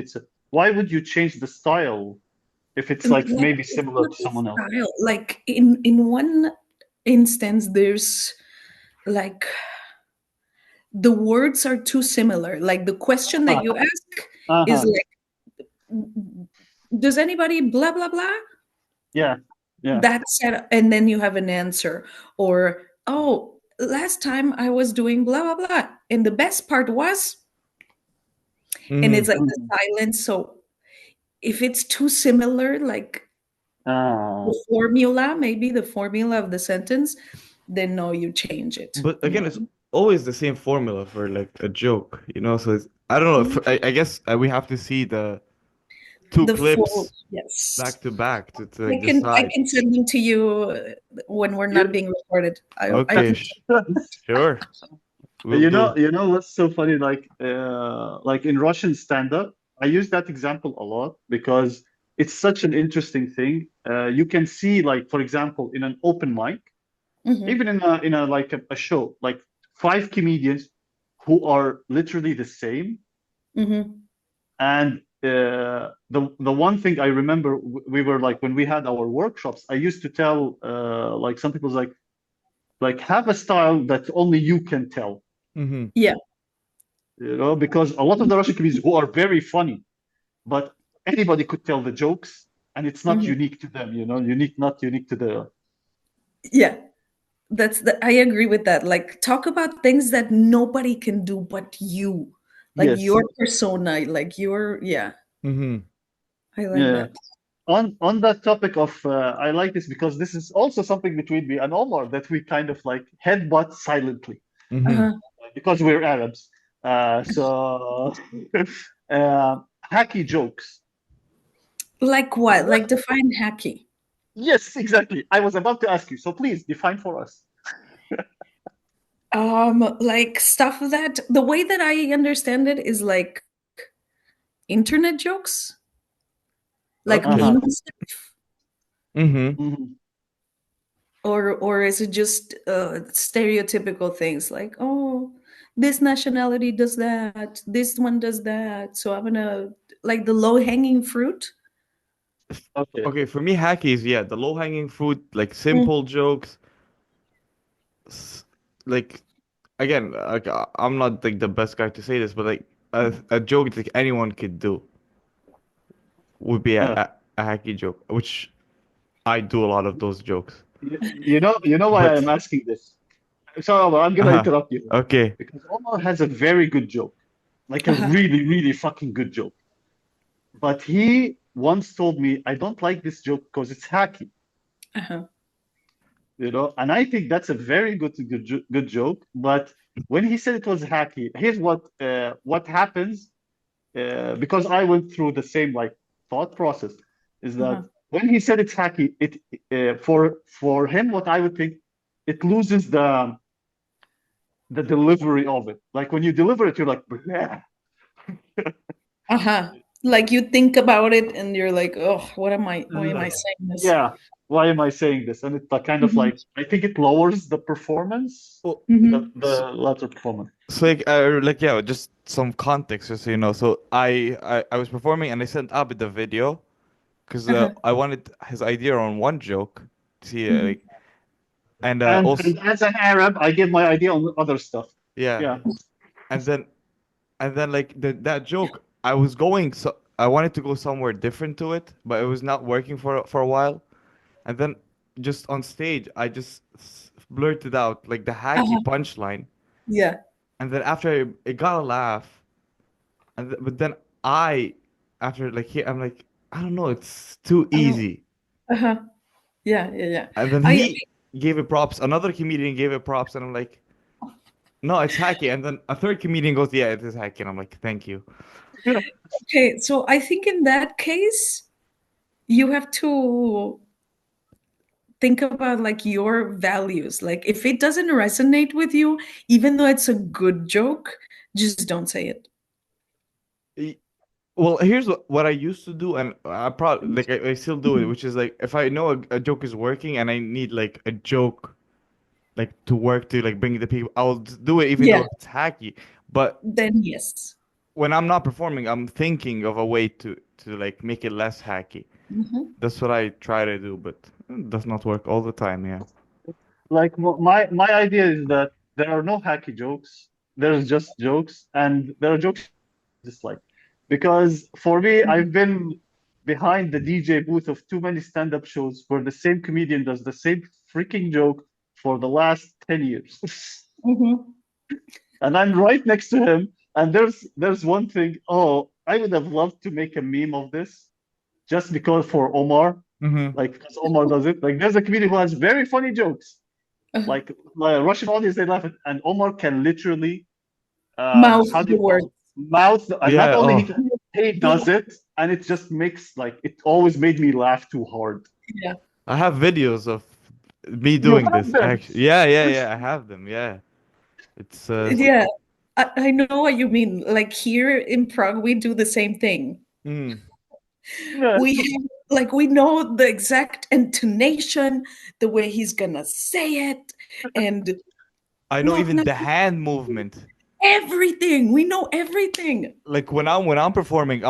Why would you change the style if it's like Like maybe it's similar not to the someone else? style. Like in one instance, there's like the words are too similar. Like the question that Uh-huh. you ask is Uh-huh. like, does anybody blah blah blah? Yeah. Yeah. That's it, and then you have an answer. Or, oh, last time I was doing blah blah blah, and the best part was, and it's Mhm. like the Mhm. silence. So if it's too similar, like Ah. the formula, maybe the formula of the sentence, then no, you change it. But Yeah. again, it's always the same formula for like a joke, you know? So it's, I don't know. Mhm. I guess we have to see the two The full, clips yes. back to back to like I decide. can send them to you when we're not You, being recorded. I Okay, can. sure, we'll do. you know what's so funny? Like in Russian stand-up, I use that example a lot because it's such an interesting thing. You can see, like, for example, in an open mic, Mhm, even in a like a show, like five comedians who are literally the same. mhm, And the one thing I remember, we were like when we had our workshops, I used to tell like some people's like have a style that only you can tell, Hmm. yeah. you know, because a lot of the Russian comedians who are very funny, but anybody could tell the jokes, and it's not Mhm, unique to them, you know, unique not unique to the yeah. I agree with that. Like talk about things that nobody can do but you. Like yes, your persona, like your yeah. Hmm. I like yeah. that. On that topic of I like this because this is also something between me and Omar that we kind of like headbutt silently Hmm. Uh-huh. because we're Arabs. So hacky jokes. Like what? What? Like define hacky. Yes, exactly. I was about to ask you, so please define for us. Like stuff that the way that I understand it is like internet jokes, like Okay. Uh-huh. memes, Hmm. Hmm. or is it just stereotypical things like, oh, this nationality does that, this one does that, so I'm gonna like the low hanging fruit. Okay. Okay, for me, hacky is yeah, the low-hanging fruit, like Mm, simple jokes, s- like again, like I'm not like the best guy to say this, but like a joke like anyone could do would be Uh, a hacky joke, which I do a lot of those jokes. you know why I'm But asking this? So I'm gonna uh interrupt you okay. because Omar has a very good joke. like a Uh-huh. really, really fucking good joke. But he once told me, I don't like this joke because it's hacky, Uh-huh. and I think that's a very good joke. But when he said it was hacky, here's what happens, because I went through the same like thought process, is that Uh-huh. when he said it's hacky, it for him, what I would think, it loses the delivery of it. Like when you deliver it, you're like, "Bleh." Uh-huh. Like you think about it and you're like, oh, why am I saying this? Yeah, why am I saying this? And it's kind of Mhm. like, I think it lowers the performance, Well, Mhm. so, the latter performance. so like yeah, just some context, just so you know. So I was performing and I sent Abed the video because Uh-huh. I wanted his idea on one joke. See, Mhm. like, and also And as an Arab, I give my idea on other stuff. yeah, Yeah. and then like that joke, I wanted to go somewhere different to it, but it was not working for a while. And then just on stage, I just blurted out like the hacky Uh-huh. punchline, Yeah. and then after it got a laugh, but then I after like I'm like I don't know, it's too Oh. easy. Uh-huh. Yeah, yeah, yeah. And then I he gave it props. Another comedian gave it props, and I'm like, no, it's hacky. And then a third comedian goes, yeah, it is hacky. And I'm like, thank you. okay, so I think in that case, you have to think about like your values. Like if it doesn't resonate with you, even though it's a good joke, just don't say it. E- Well, here's what I used to do, and I probably like I still do it, Mhm. which is like if I know a joke is working and I need like a joke like to work to like bring the people, I'll do it even though Yeah, it's hacky. But then yes. when I'm not performing, I'm thinking of a way to like make it less hacky. Mhm. That's what I try to do, but it does not work all the time. Yeah. Like my idea is that there are no hacky jokes. There's just jokes, and there are jokes just like, because for me, Mhm. I've been behind the DJ booth of too many stand-up shows where the same comedian does the same freaking joke for the last 10 years. Mhm. And I'm right next to him, and there's one thing. Oh, I would have loved to make a meme of this just because for Omar, Mm-hmm. like because Omar does it. Like there's a comedian who has very funny jokes. Uh, Like Russian audience, they laugh at, and Omar can literally, Mouth how do the you call words. it? Mouth, and not Yeah. only Oh, he does it, and it just makes like it always made me laugh too hard. Yeah. I have videos of me You doing have this. them. Actually, yeah. I have them. Yeah. It's Yeah. I know what you mean. Like here in Prague, we do the same thing. mm. Yeah, We have, like we know the exact intonation, the way he's gonna say it, and I know not even not the hand movement. everything. We know everything. Like when I'm performing,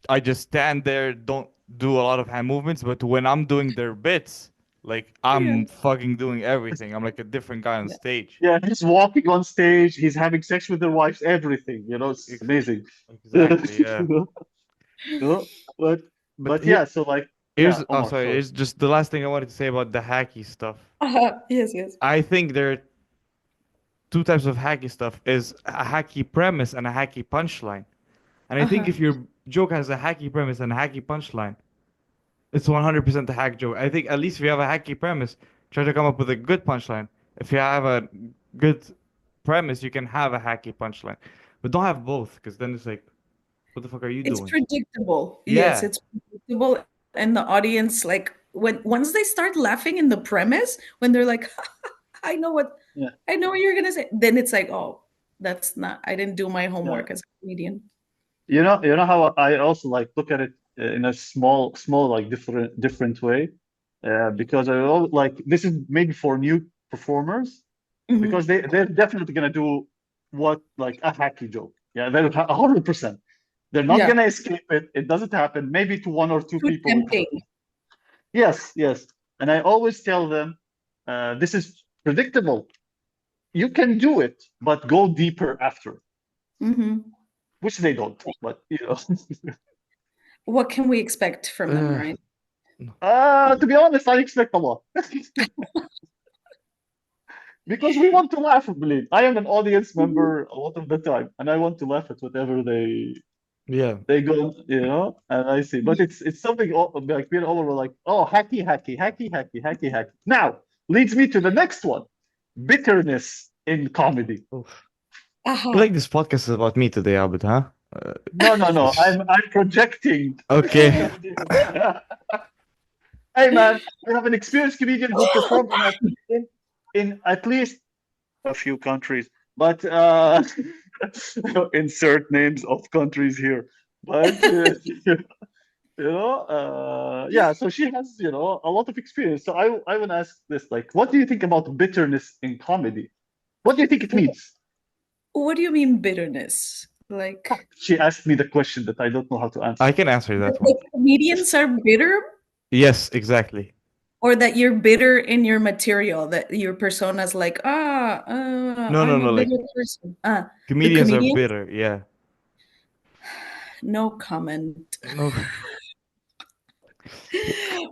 I just stand there, don't do a lot of hand movements. But when I'm doing their bits, like Yeah. I'm fucking doing everything. I'm like a different guy on Yeah. stage. yeah. He's walking on stage. He's having sex with their wives. Everything. It's Ex- amazing. exactly. Yeah. You but But yeah. here, So like, here's yeah, oh Omar. sorry, Sorry. here's just the last thing I wanted to say about the hacky stuff. Yes, yes. I think there are two types of hacky stuff: is a hacky premise and a hacky punchline. And I think Uh-huh. if your joke has a hacky premise and a hacky punchline, it's 100% a hack joke. I think at least if you have a hacky premise, try to come up with a good punchline. If you have a good premise, you can have a hacky punchline. But don't have both, because then it's like, what the fuck are you It's doing? predictable. Yes, Yeah. it's predictable. And the audience, like when once they start laughing in the premise, when they're like, I know what Yeah, I know what you're gonna say, then it's like, oh, that's not I didn't do my yeah. homework as a comedian. You know how I also like look at it in a small like different way, because like this is maybe for new performers, because Mhm. they're definitely gonna do what like a hacky joke. Yeah, they're 100%. They're not Yeah. gonna escape it. It doesn't happen. Maybe to one or two Too people it tempting. happens. Yes, yes. And I always tell them, this is predictable. You can do it, but go deeper after, Mhm. which they don't. But What can we expect from them, Uh, right? to be honest, I expect a lot. because we want to laugh, believe. I am an audience member a lot of the time, and I want to laugh at whatever Yeah. they go, and I see. But it's something like being all over like, oh, hacky, hacky, hacky, hacky, hacky, hacky. Now leads me to the next one, bitterness in comedy. Oof. I feel Aha. like this podcast is about me today, Abed, huh? No, no, no. I'm projecting Okay. comedy. Hey, man, we have an experienced comedian who performed in at least a few countries, but insert names of countries here. But yeah. So she has a lot of experience. So I want to ask this, like, what do you think about bitterness in comedy? What do you think it means? What do you mean bitterness? Like, She asked me the question that I don't know how to I answer. can answer that one. like comedians are bitter, Yes, exactly. or that you're bitter in your material, that your persona's like, No, no, I'm a no. Like bitter person. The comedians are comedians, bitter. Yeah. no comment. No.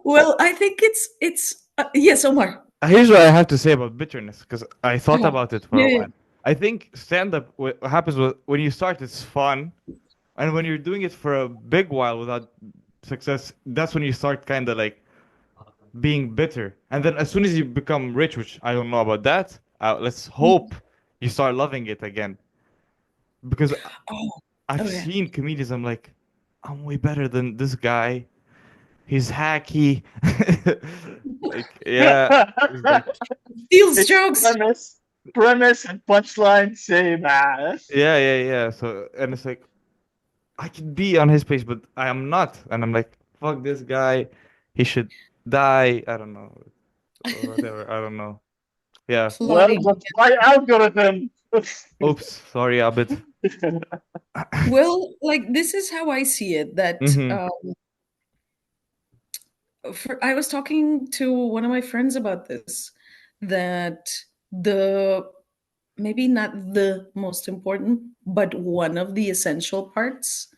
Well, I think it's yes, Omar. Here's what I have to say about bitterness, because I thought Uh-huh. about it for a Yeah, yeah. while. I think stand-up, what happens when you start, it's fun, and when you're doing it for a big while without success, that's when you start kind of like being bitter. And then as soon as you become rich, which I don't know about that, let's hope you start loving it again. Because Oh, I've okay. seen comedians, I'm like, I'm way better than this guy. He's hacky. Like, yeah. It's like, Steals It's jokes. premise and punchline same ass. yeah, yeah, yeah. So, and it's like, I could be on his page, but I am not. And I'm like, fuck this guy. He should die. I don't know. Or whatever. I don't know. Yeah. Well, Plotting. but my algorithm. Oops. Sorry, Abid. Well, like this is how I see it. That Mm-hmm. I was talking to one of my friends about this. That the maybe not the most important, but one of the essential parts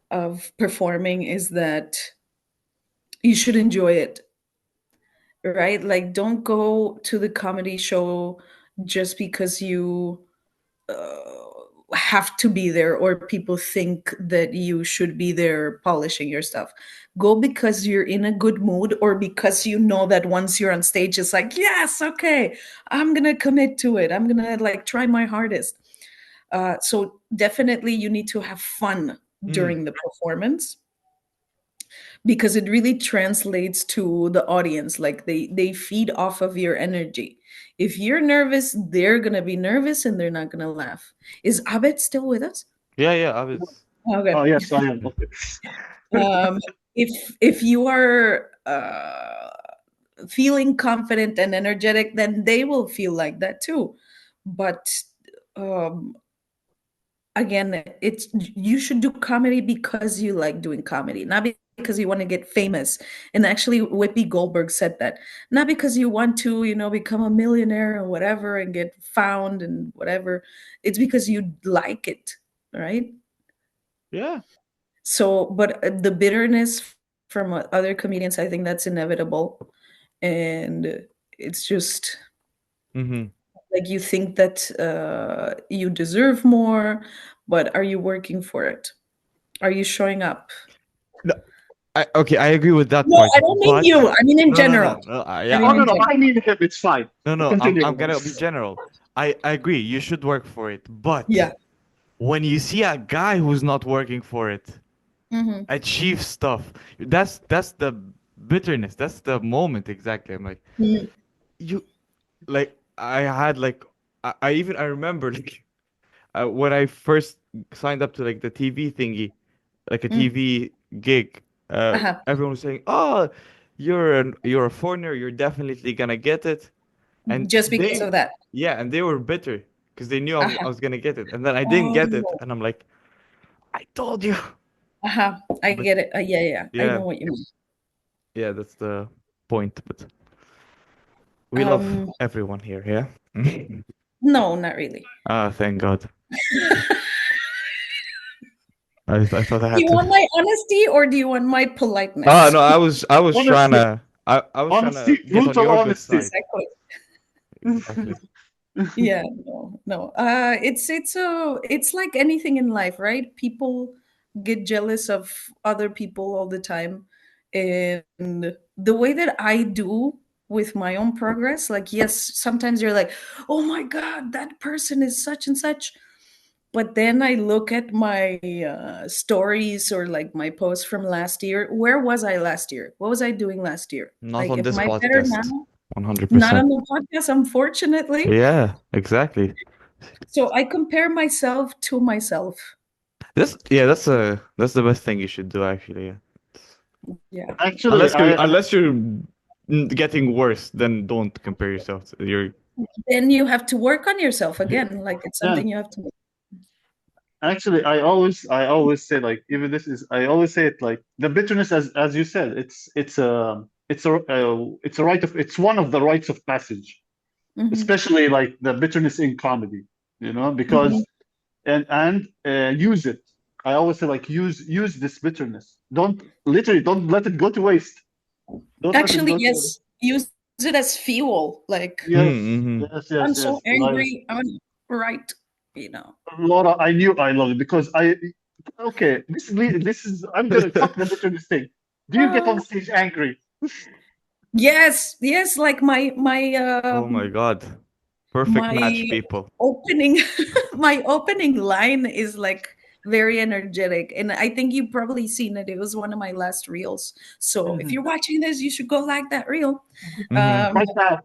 of performing is that you should enjoy it, right? Like, don't go to the comedy show just because you have to be there or people think that you should be there polishing your stuff. Go because you're in a good mood or because you know that once you're on stage, it's like, yes, okay, I'm gonna commit to it. I'm gonna like try my hardest. So definitely you need to have fun Mm. during the performance because it really translates to the audience. Like they feed off of your energy. If you're nervous, they're gonna be nervous and they're not gonna laugh. Is Abed still with us? Yeah, yeah, Abid. Okay. Oh yes, I am. Okay. um, if you are feeling confident and energetic, then they will feel like that too. But um, again, it's you should do comedy because you like doing comedy, not because you want to get famous. And actually, Whoopi Goldberg said that, not because you want to, become a millionaire or whatever and get found and whatever. It's because you like it, right? Yeah. So, but the bitterness from other comedians, I think that's inevitable. And it's just Mm-hmm. like you think that you deserve more, but are you working for it? Are you showing up? No, okay, I agree with that No, part, I don't mean but you. I mean in no, no, no, general. no. I Yeah, mean Oh no, in no, general. I mean him. It's fine. no, no. I'm Continue. gonna be general. I agree. You should work for it, but Yeah. when you see a guy who's not working for it Hmm. achieve stuff, that's the bitterness. That's the moment exactly. I'm like, you like I had like I remember like when I first signed up to like the TV thingy, like a TV gig, Uh-huh. everyone was saying, "Oh, you're a foreigner. You're definitely gonna get it." And Just because of that. yeah, and they were bitter because they knew I Uh-huh. was gonna get it, and then I didn't get it, Oh, and I'm like, "I told you." uh-huh. I But get it. Yeah, yeah. I know yeah, what you mean. yeah, that's the point. But we love Um, everyone here, yeah. no, not really. Ah, thank God. I thought I Do had you to. want my honesty or do you want my Oh politeness? no, I was trying Honestly, to I was trying to honesty, get on brutal your good honesty. side. Exactly. Exactly. Yeah, no, no. It's like anything in life, right? People get jealous of other people all the time. And the way that I do with my own progress, like yes, sometimes you're like, "Oh my God, that person is such and such." But then I look at my stories or like my posts from last year. Where was I last year? What was I doing last year? Not Like, on am this I better podcast. now? Not 100%. on the podcast, unfortunately. Yeah, exactly. So I compare myself to myself. That's the best thing you should do actually. Yeah. Yeah. Actually, Unless you're getting worse, then don't compare yourself. You're Then you have to work on yourself again. Like it's yeah. something you have to. Actually, I always say like even this is I always say it like the bitterness as you said it's a rite of it's one of the rites of passage, Mhm. especially like the bitterness in comedy, Mhm. because use it. I always say like use this bitterness. Don't let it go to waste. Don't let it Actually, go to waste. yes. Use it as fuel. Like Yes, mm-hmm. yes, I'm yes, so yes. Like angry. I'm right. You know. Laura, I knew I love it because I okay. This is I'm gonna fuck the bitterness thing. Do you get on Ah, stage angry? yes. Yes. Like Oh my God. Perfect match, my people. opening my opening line is like very energetic, and I think you've probably seen it. It was one of my last reels, so if Mhm. you're watching this you should go like that reel, Mm-hmm. um Right now.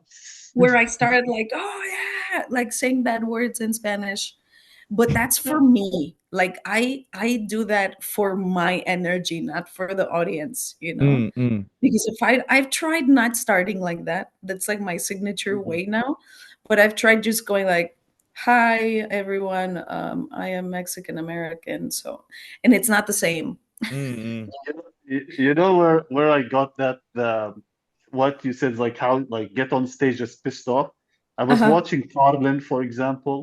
where I started like, oh yeah, like saying bad words in Spanish. But that's for me. Like I do that for my energy, not for the audience, you know. Mm-hmm. Because if I've tried not starting like that. That's like my signature Mhm. way now. But I've tried just going like, "Hi everyone, I am Mexican American." So, and it's not the same. Mm-hmm. You know where I got that what you said like how like get on stage just pissed off. I was Uh-huh. watching Carlin, for example.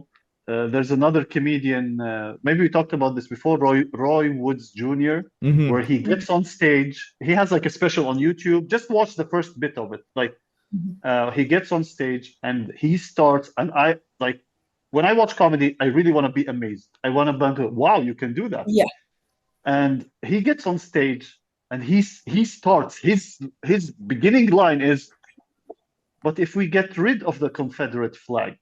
There's another comedian. Maybe we talked about this before. Roy Woods Jr., Mm-hmm. where he gets on stage. He has like a special on YouTube. Just watch the first bit of it. Like Mhm. he gets on stage and he starts, and I like when I watch comedy, I really want to be amazed. I want to be, wow, you can do that. Yeah. And he gets on stage and he starts his beginning line is, but if we get rid of the Confederate flag,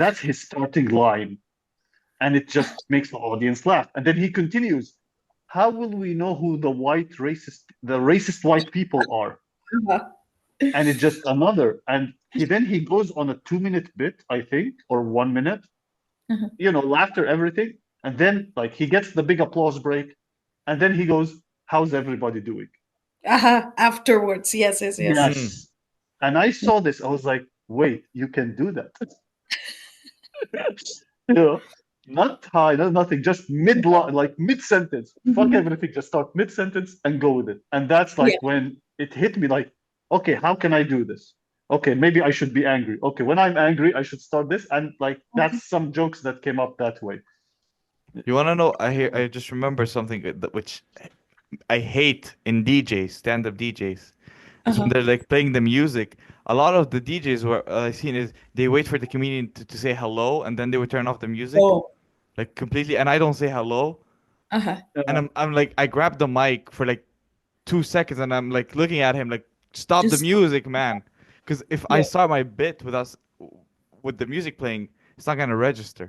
that's his starting line, and it just makes the audience laugh. And then he continues, how will we know who the racist white people are? Uh-huh. And it's just another. And he goes on a 2 minute bit, I think, or 1 minute, Uh-huh. laughter, everything. And then like he gets the big applause break, and then he goes, how's everybody doing? Uh-huh. Afterwards. Yes, yes, yes. Mm-hmm. Yes. And I saw this, I was like, wait, you can do that. you know, not high, not nothing, just like mid sentence. Fuck Mhm. everything, just start mid sentence and go with it. And that's Yeah. like when it hit me like, okay, how can I do this? Okay, maybe I should be angry. Okay, when I'm angry, I should start this. And like that's some jokes that came up that way. You wanna know? I just remember something which I hate in DJs, stand-up DJs. It's when Uh-huh. they're like playing the music. A lot of the DJs where I've seen is they wait for the comedian to say hello and then they would turn off the music Oh. like completely. And I don't say hello. Uh-huh. And I'm like I grab the mic for like 2 seconds and I'm like looking at him like stop the Just music, man. Because if I yeah. start my bit with us with the music playing, it's not gonna register.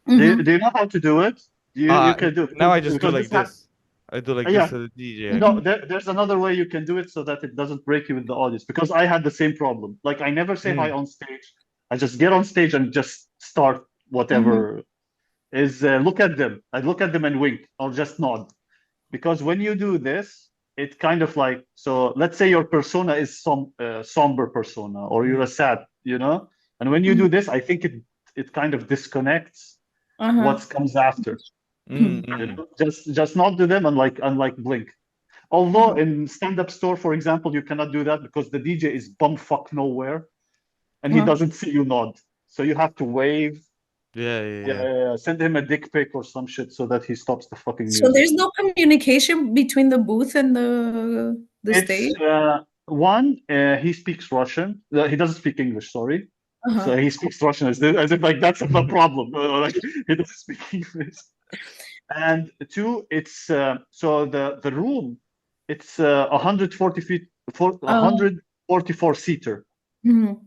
Do Hmm. you know how to do it? You can do it Now I just do because like this ha this. I do like this yeah. to the DJ No, actually. there's another way you can do it so that it doesn't break you with the audience. Because I had the same problem. Like I never say hi Mm, on stage. I just get on stage and just start Hmm. whatever is. Look at them. I look at them and wink or just nod. Because when you do this, it kind of like so. Let's say your persona is some somber persona, or you're a sad, And when you do this, I think it kind of disconnects Uh-huh. what comes after. mm, mm. Just nod to them and like blink. Although Uh-huh. in stand-up store, for example, you cannot do that because the DJ is bumfuck nowhere and he Uh-huh. doesn't see you nod. So you have to wave, Yeah, yeah, yeah. send him a dick pic or some shit so that he stops the fucking So music. there's no communication between the booth and the It's stage? one, he speaks Russian. He doesn't speak English, sorry. Uh-huh. So he speaks Russian as if like that's the problem. Like he doesn't speak English. And two, it's so the room, it's 140 feet for Oh. 144 seater. Mhm.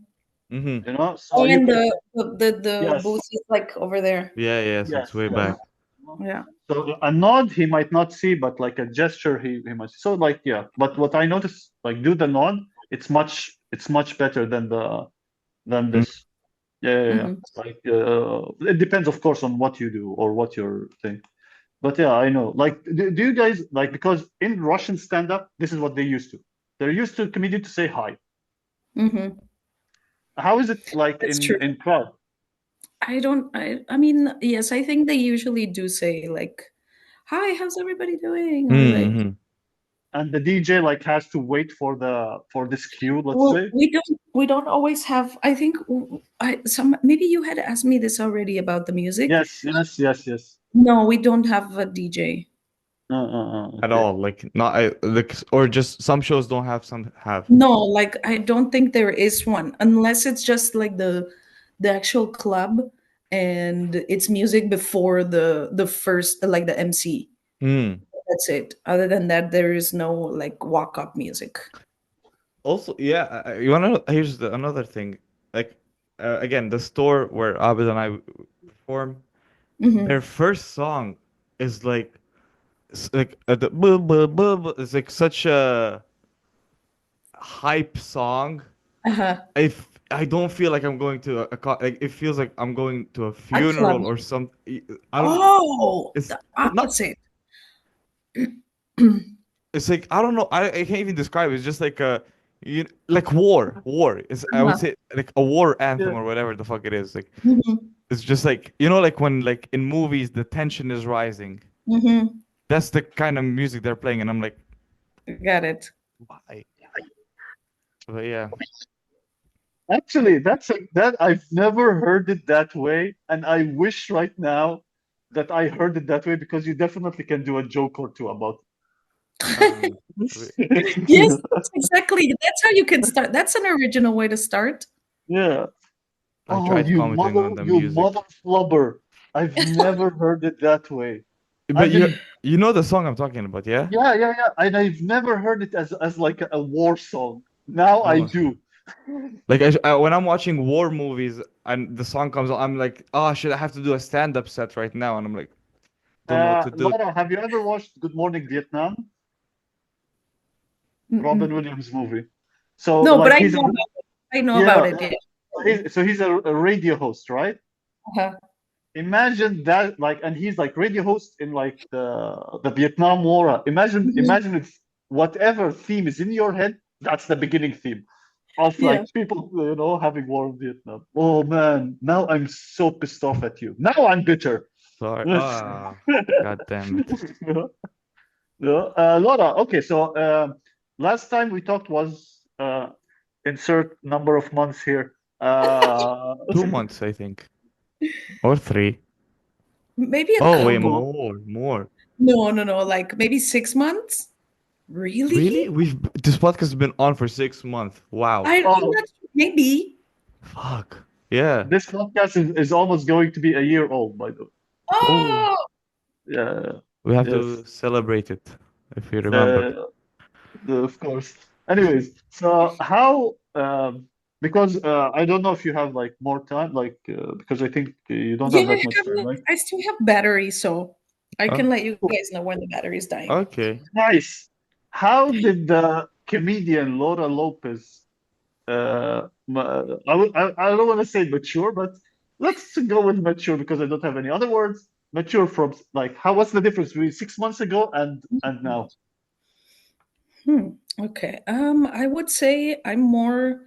Mm-hmm. So Oh, you and can, the yes, booth is like over there. Yeah, yeah, so it's yes, way yes. Uh-huh. back. Yeah. So a nod he might not see, but like a gesture he might see. So like yeah, but what I noticed, like do the nod, it's much better than Mm. this. Yeah, yeah, yeah. Hmm. Like it depends, of course, on what you do or what you're thing. But yeah, I know. Like, do you guys like because in Russian stand-up, this is what they used to. They're used to comedian to say hi. Hmm. How is it like That's in true. crowd? I mean, yes, I think they usually do say like, "Hi, how's everybody doing?" Or like, Mm-hmm. And the DJ like has to wait for this cue, let's well, say. we don't always have. I think I some maybe you had asked me this already about the music. Yes, yes, yes, yes. No, we don't have a DJ. At Okay. all, like not like, or just some shows don't have, some have. No, like I don't think there is one unless it's just like the actual club and it's music before the first like the MC. Hmm. That's it. Other than that, there is no like walk up music. Also, yeah, you wanna know, here's another thing. Like, again, the store where Abed and I perform, Hmm. their first song is like, like the buh, buh, buh, buh, it's like such a hype song. Uh-huh. If I don't feel like I'm going to like, it feels like I'm going to a A club. funeral or something. I don't. Oh, It's the not. opposite. It's like, I don't know. I can't even describe it. It's just like a, like war. War is, I would Uh-huh. say, like a war anthem Yeah. or whatever the fuck it is. Like, Hmm. it's just like, like when, like in movies the tension is rising. Hmm. That's the kind of music they're playing, and I'm like, Got it. why? But yeah. Actually, that I've never heard it that way, and I wish right now that I heard it that way because you definitely can do a joke or two about Um, Yes, that's exactly. That's how you can start. That's an original way to start. Yeah. I Oh, tried commenting on the you music. mother flubber. I've never heard it that way. But As in, you know the song I'm talking about, yeah? yeah, yeah, yeah. And I've never heard it as like a war song. Now I Oh. do. Like, when I'm watching war movies and the song comes on, I'm like, oh shit, I have to do a stand-up set right now, and I'm like, don't know what to do. Laura, have you ever watched Good Morning Vietnam? Robin Mm-mm. Williams movie. So No, but like I he's a know about it. I know about yeah, it. Yeah. he's a radio host, right? Uh-huh. Imagine that, like, and he's like radio host in like the Vietnam War. Mhm. Imagine it's whatever theme is in your head, that's the beginning theme of Yeah. like people, having war in Vietnam. Oh man, now I'm so pissed off at you. Now I'm bitter. Sorry. Yes. Ah, God damn it. Yeah. Yeah. Laura, okay, so last time we talked was insert number of months here. 2 months, I think, or 3. Maybe a Oh, wait, couple. more. No, no, no. Like maybe 6 months. Really? Really? This podcast has been on for 6 months. Wow. I'm oh, not sure. Maybe. Fuck. Yeah. this podcast is almost going to be a year old, by the way. Oh, Oh, Yeah, we have to yes, celebrate it, if you remember. uh, of course. Anyways, so how, because I don't know if you have like more time, like, because I think you don't yeah. have that much time, right? I still have battery, so I Oh, can let you Cool. guys know when the battery's dying. okay. Nice. How did the comedian Laura Lopez, I don't want to say mature, but let's go with mature because I don't have any other words. Mature from like what's the difference between 6 months ago and now? Hmm. Okay. I would say I'm more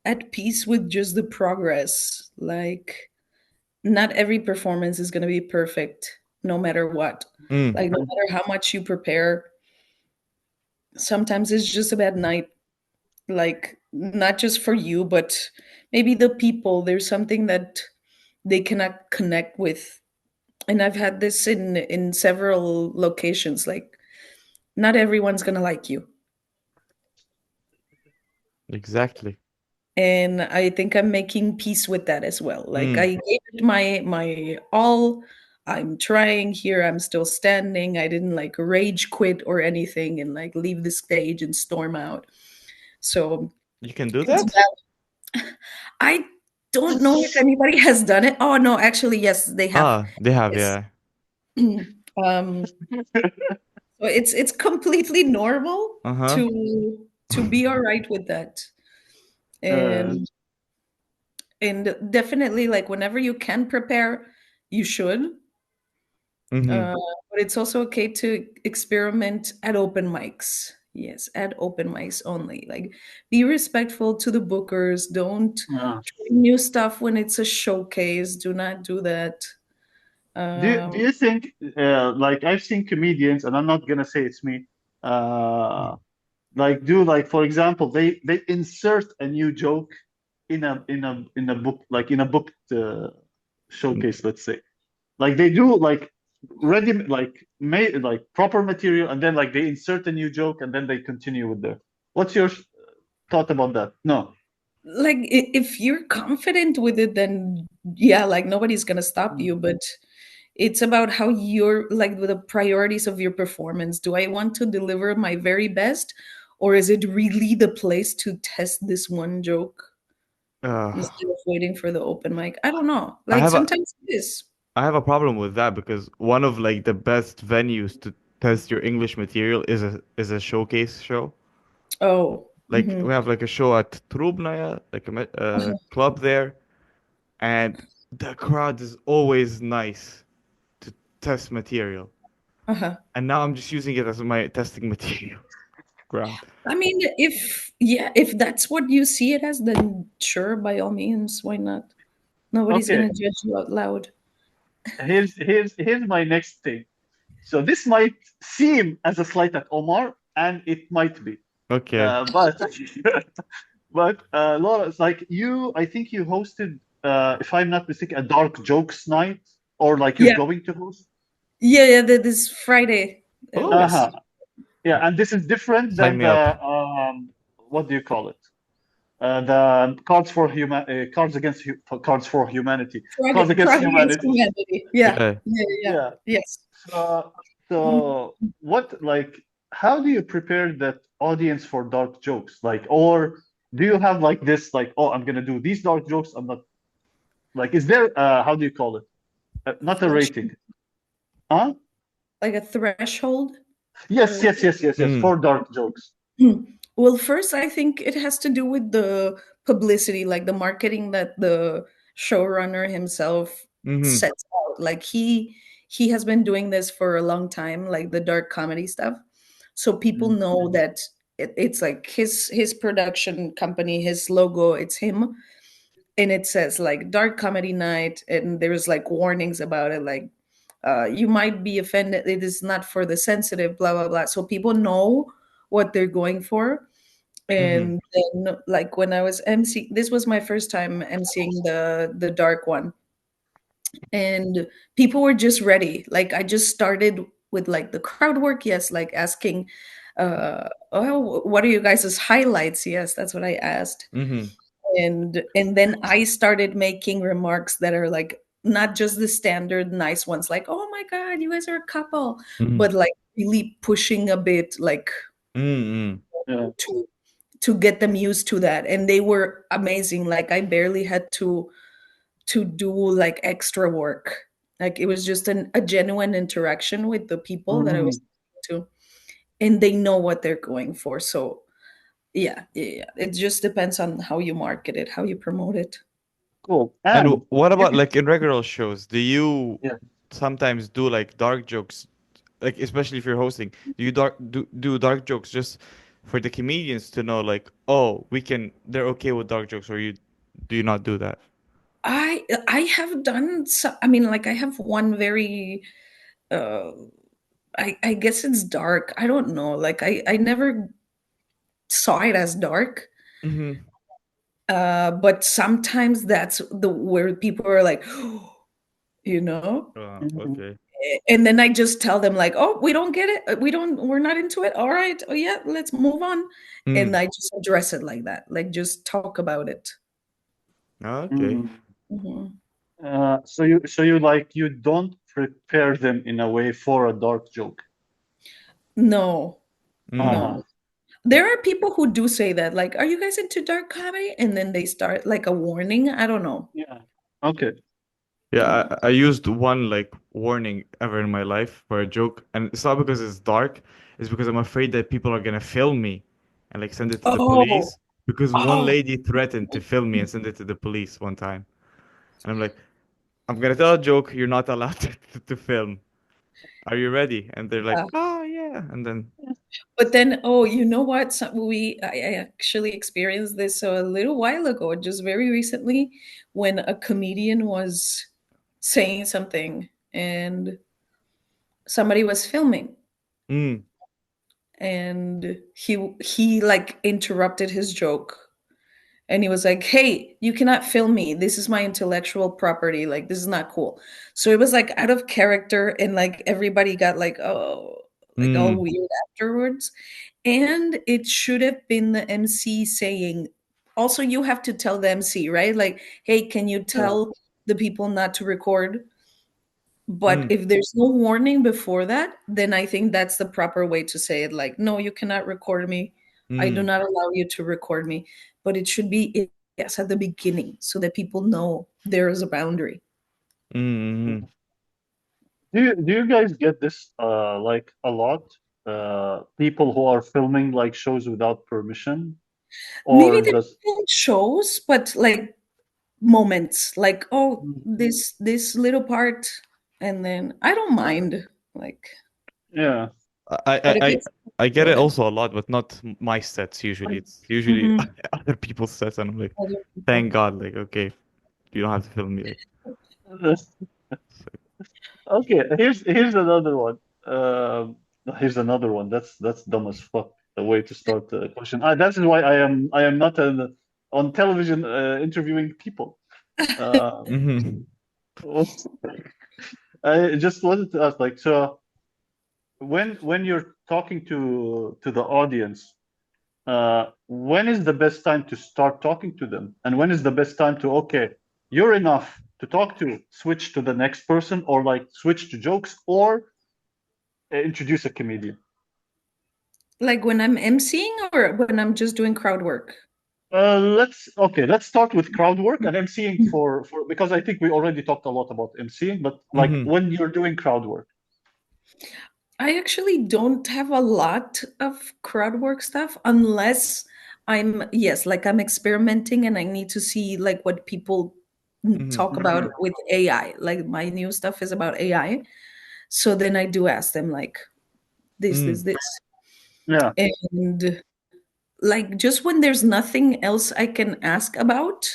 at peace with just the progress. Like, not every performance is going to be perfect, no matter what. Mm, Like, no matter how much you prepare, sometimes it's just a bad night. Like, not just for you, but maybe the people. There's something that they cannot connect with. And I've had this in several locations. Like, not everyone's going to like you. exactly. and I think I'm making peace with that as well. Like Mm. I gave it my all. I'm trying here. I'm still standing. I didn't like rage quit or anything and like leave the stage and storm out. So You can do it's that? I don't know if anybody has done it. Oh no, actually, yes, they have. Ah, they have, Yes. yeah. um, so it's completely normal Uh-huh. to be all right with that, Uh, and definitely like whenever you can prepare, you should. Mm-hmm. Uh, but it's also okay to experiment at open mics. Yes, at open mics only. Like, be respectful to the bookers. Don't yeah. try new stuff when it's a showcase. Do not do that. Do Um, you think like I've seen comedians, and I'm not gonna say it's me, uh, like do like for example they insert a new joke in a book like in a book showcase, let's say. Like they do like ready like made like proper material, and then like they insert a new joke, and then they continue with their. What's your thought about that? No. like if you're confident with it, then yeah, like nobody's gonna stop Mm. you. But it's about how you're like with the priorities of your performance. Do I want to deliver my very best, or is it really the place to test this one joke Uh, instead of waiting for the open mic? I don't know. I Like have a sometimes it is. I have a problem with that because one of like the best venues to test your English material is a showcase show. Oh, Like we hmm, have like a show at Trubnaya, like a club there, and the crowd is always nice to test material. uh-huh. And now I'm just using it as my testing material ground. I mean, if yeah, if that's what you see it as, then sure, by all means, why not? Nobody's Okay, gonna judge you out loud. here's my next thing. So this might seem as a slight at Omar, and it might be. Okay. But but Laura, it's like you. I think you hosted, if I'm not mistaken, a dark jokes night, or like you're Yeah, going to host. yeah, yeah. This Friday Oh, was. Uh-huh. Yeah, and this is different sign than me up. the what do you call it? The Cards Against Cards for Humanity, Cards Against Frog Against Humanity. Humanity. Yeah, Yeah. yeah, yeah. Yeah. Yes. So, Mhm. so what like how do you prepare that audience for dark jokes? Like, or do you have like this like, oh, I'm gonna do these dark jokes. I'm not like, is there how do you call it? Not a Thresh- rating. Huh? like a threshold. Yes, Or yes, yes, yes, yes. Mm. For dark jokes. well, first, I think it has to do with the publicity, like the marketing that the showrunner himself Mm-hmm. sets out. Like he has been doing this for a long time, like the dark comedy stuff. So people Mm. know that it's like his production company, his logo, it's him, and it says like dark comedy night, and there's like warnings about it, like you might be offended. It is not for the sensitive, blah blah blah. So people know what they're going for. Mm-hmm. And then, like when I was MC, this was my first time MCing the dark one, and people were just ready. Like I just started with like the crowd work, yes, like asking, oh, what are you guys' highlights? Yes, that's what I asked. Mm-hmm. And then I started making remarks that are like not just the standard nice ones, like, oh my god, you guys are a couple, Mm-hmm. but like really pushing a bit, like Mm-hmm. Yeah. to to get them used to that. And they were amazing. Like I barely had to do like extra work. Like it was just a genuine interaction with the people that I was Mm. talking to, and they know what they're going for. So yeah, yeah, yeah. It just depends on how you market it, how you promote it. Cool. And And what you about can, like in regular shows? Do you yeah. sometimes do like dark jokes, like especially if you're hosting? Do you do dark jokes just for the comedians to know, like, oh, they're okay with dark jokes, or do you not do that? I have done so, I mean, like I have one very uh I guess it's dark. I don't know. Like I never saw it as dark. Mm-hmm. But sometimes that's the where people are like, you know? Mhm. Okay. And then I just tell them like, "Oh, we don't get it. We're not into it. All right. Oh yeah, let's move on." And Mm. I just address it like that. Like just talk about it. Okay. Mm. Mhm. So you like you don't prepare them in a way for a dark joke. No. Mm. Uh-huh. No. There are people who do say that, like, "Are you guys into dark comedy?" And then they start like a warning. I don't know. Yeah. Okay. Yeah, Yeah. I used one like warning ever in my life for a joke, and it's not because it's dark, it's because I'm afraid that people are gonna film me and like send it to the Oh, police. Because one oh, lady threatened to film me and send it to the police one time. And I'm like, I'm gonna tell a joke, you're not allowed to film. Are you ready? And they're like, yeah. oh yeah. And then, But then, oh, you know what? I actually experienced this a little while ago, just very recently, when a comedian was saying something and somebody was filming, mm, and he like interrupted his joke, and he was like, "Hey, you cannot film me. This is my intellectual property. Like, this is not cool." So it was like out of character, and like everybody got like, oh, like all mm, weird afterwards. And it should have been the MC saying, also, you have to tell the MC, right? Like, hey, can you Yeah. tell the people not to record? But mm, if there's no warning before that, then I think that's the proper way to say it. Like, no, you cannot record me. I do mm, not allow you to record me. But it should be, yes, at the beginning so that people know there is a boundary. mm, Do you guys get this like a lot? People who are filming like shows without permission, Maybe or they does don't shows, but like moments, like, oh, Mm. this little part, and then I don't mind. Like, Yeah. I, I, but if I, it's I get for it them. also a lot, but not my sets usually. It's usually Mhm. other people's sets, and I'm like, Other people. thank God, like, okay, you don't have to film me. Like, Okay. Here's another one. Um, here's another one. That's dumb as fuck. The way to start the question. That is why I am not on television interviewing people. Uh, mm-hmm, I just wanted to ask, like, so when you're talking to the audience, when is the best time to start talking to them, and when is the best time to, okay, you're enough to talk to, switch to the next person, or like switch to jokes, or introduce a comedian. Like when I'm emceeing or when I'm just doing crowd work? Let's start with crowd work and emceeing for because I think we already talked a lot about emceeing, but like mm-hmm, when you're doing crowd work. I actually don't have a lot of crowd work stuff unless yes, like I'm experimenting and I need to see like what people mm-hmm, talk about Mhm. with AI. Like my new stuff is about AI. So then I do ask them like mm, this. Yeah. And like just when there's nothing else I can ask about,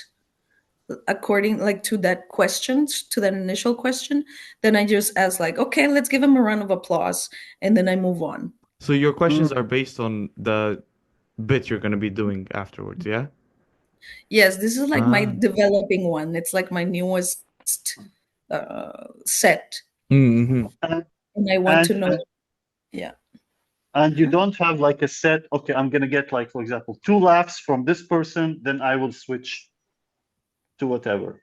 according like to that question, to that initial question, then I just ask like, okay, let's give him a round of applause, and then I move on. So your questions are Mhm. based on the bit you're gonna be doing afterwards, yeah? Yes, this is like my Ah. developing one. It's like my newest set, Mm-hmm. And and I want and to know. Yeah. and you don't have like a set, okay, I'm gonna get like, for example, two laughs from this person, then I will switch to whatever.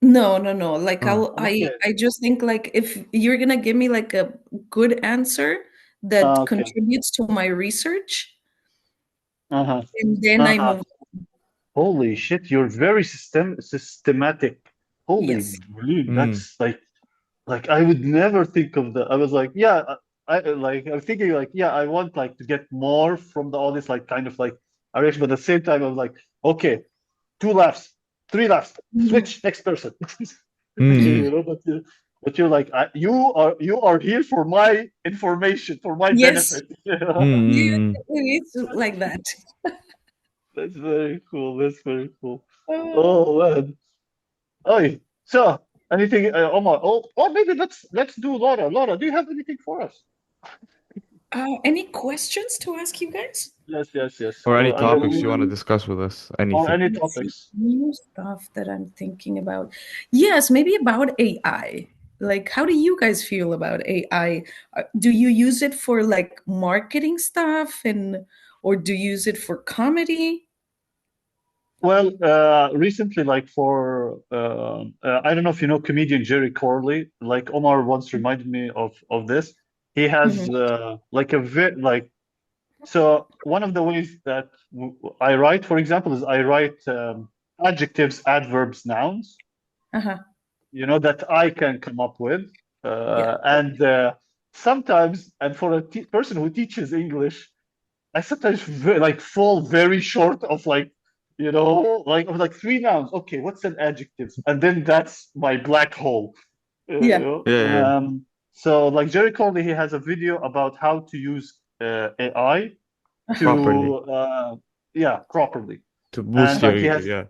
No, no, no. Like Oh. Okay. I just think like if you're gonna give me like a good answer that Okay. contributes to my research, Uh-huh. and then I Uh-huh. move. Holy shit, you're very systematic. Holy Yes. dude, Mm. that's like I would never think of that. I was like, yeah, I'm thinking like, yeah, I want like to get more from the audience, like kind of like a reaction, but at the same time, I was like, okay, two laughs, three laughs, Mhm. switch, next person. Mm. You know, but you're like, you are here for my information, for my Yes. benefit. Yeah, Yeah, Mm. it's like that. that's very cool. That's very cool. Uh, Oh man. Oh, so anything, Omar? Oh, maybe let's do Laura. Laura, do you have anything for us? any questions to ask you guys? Yes, yes, yes. Or any And then topics you want to Um, discuss with us, or anything. any let's see. topics. New stuff that I'm thinking about. Yes, maybe about AI. Like, how do you guys feel about AI? Do you use it for like marketing stuff, and or do you use it for comedy? Well, recently, like for I don't know if you know comedian Jerry Corley. Like Omar once reminded me of this. He has Mhm. like a bit like so. One of the ways that I write, for example, is I write adjectives, adverbs, nouns. Uh-huh. That I can come up with, Yeah. and sometimes, and for a person who teaches English, I sometimes like fall very short of like of like three nouns. Okay, what's an adjective? And then that's my black hole. Yeah. Yeah, yeah. So like Jerry Corley, he has a video about how to use AI Properly to yeah, properly, to boost and your like he ego. has, Yeah.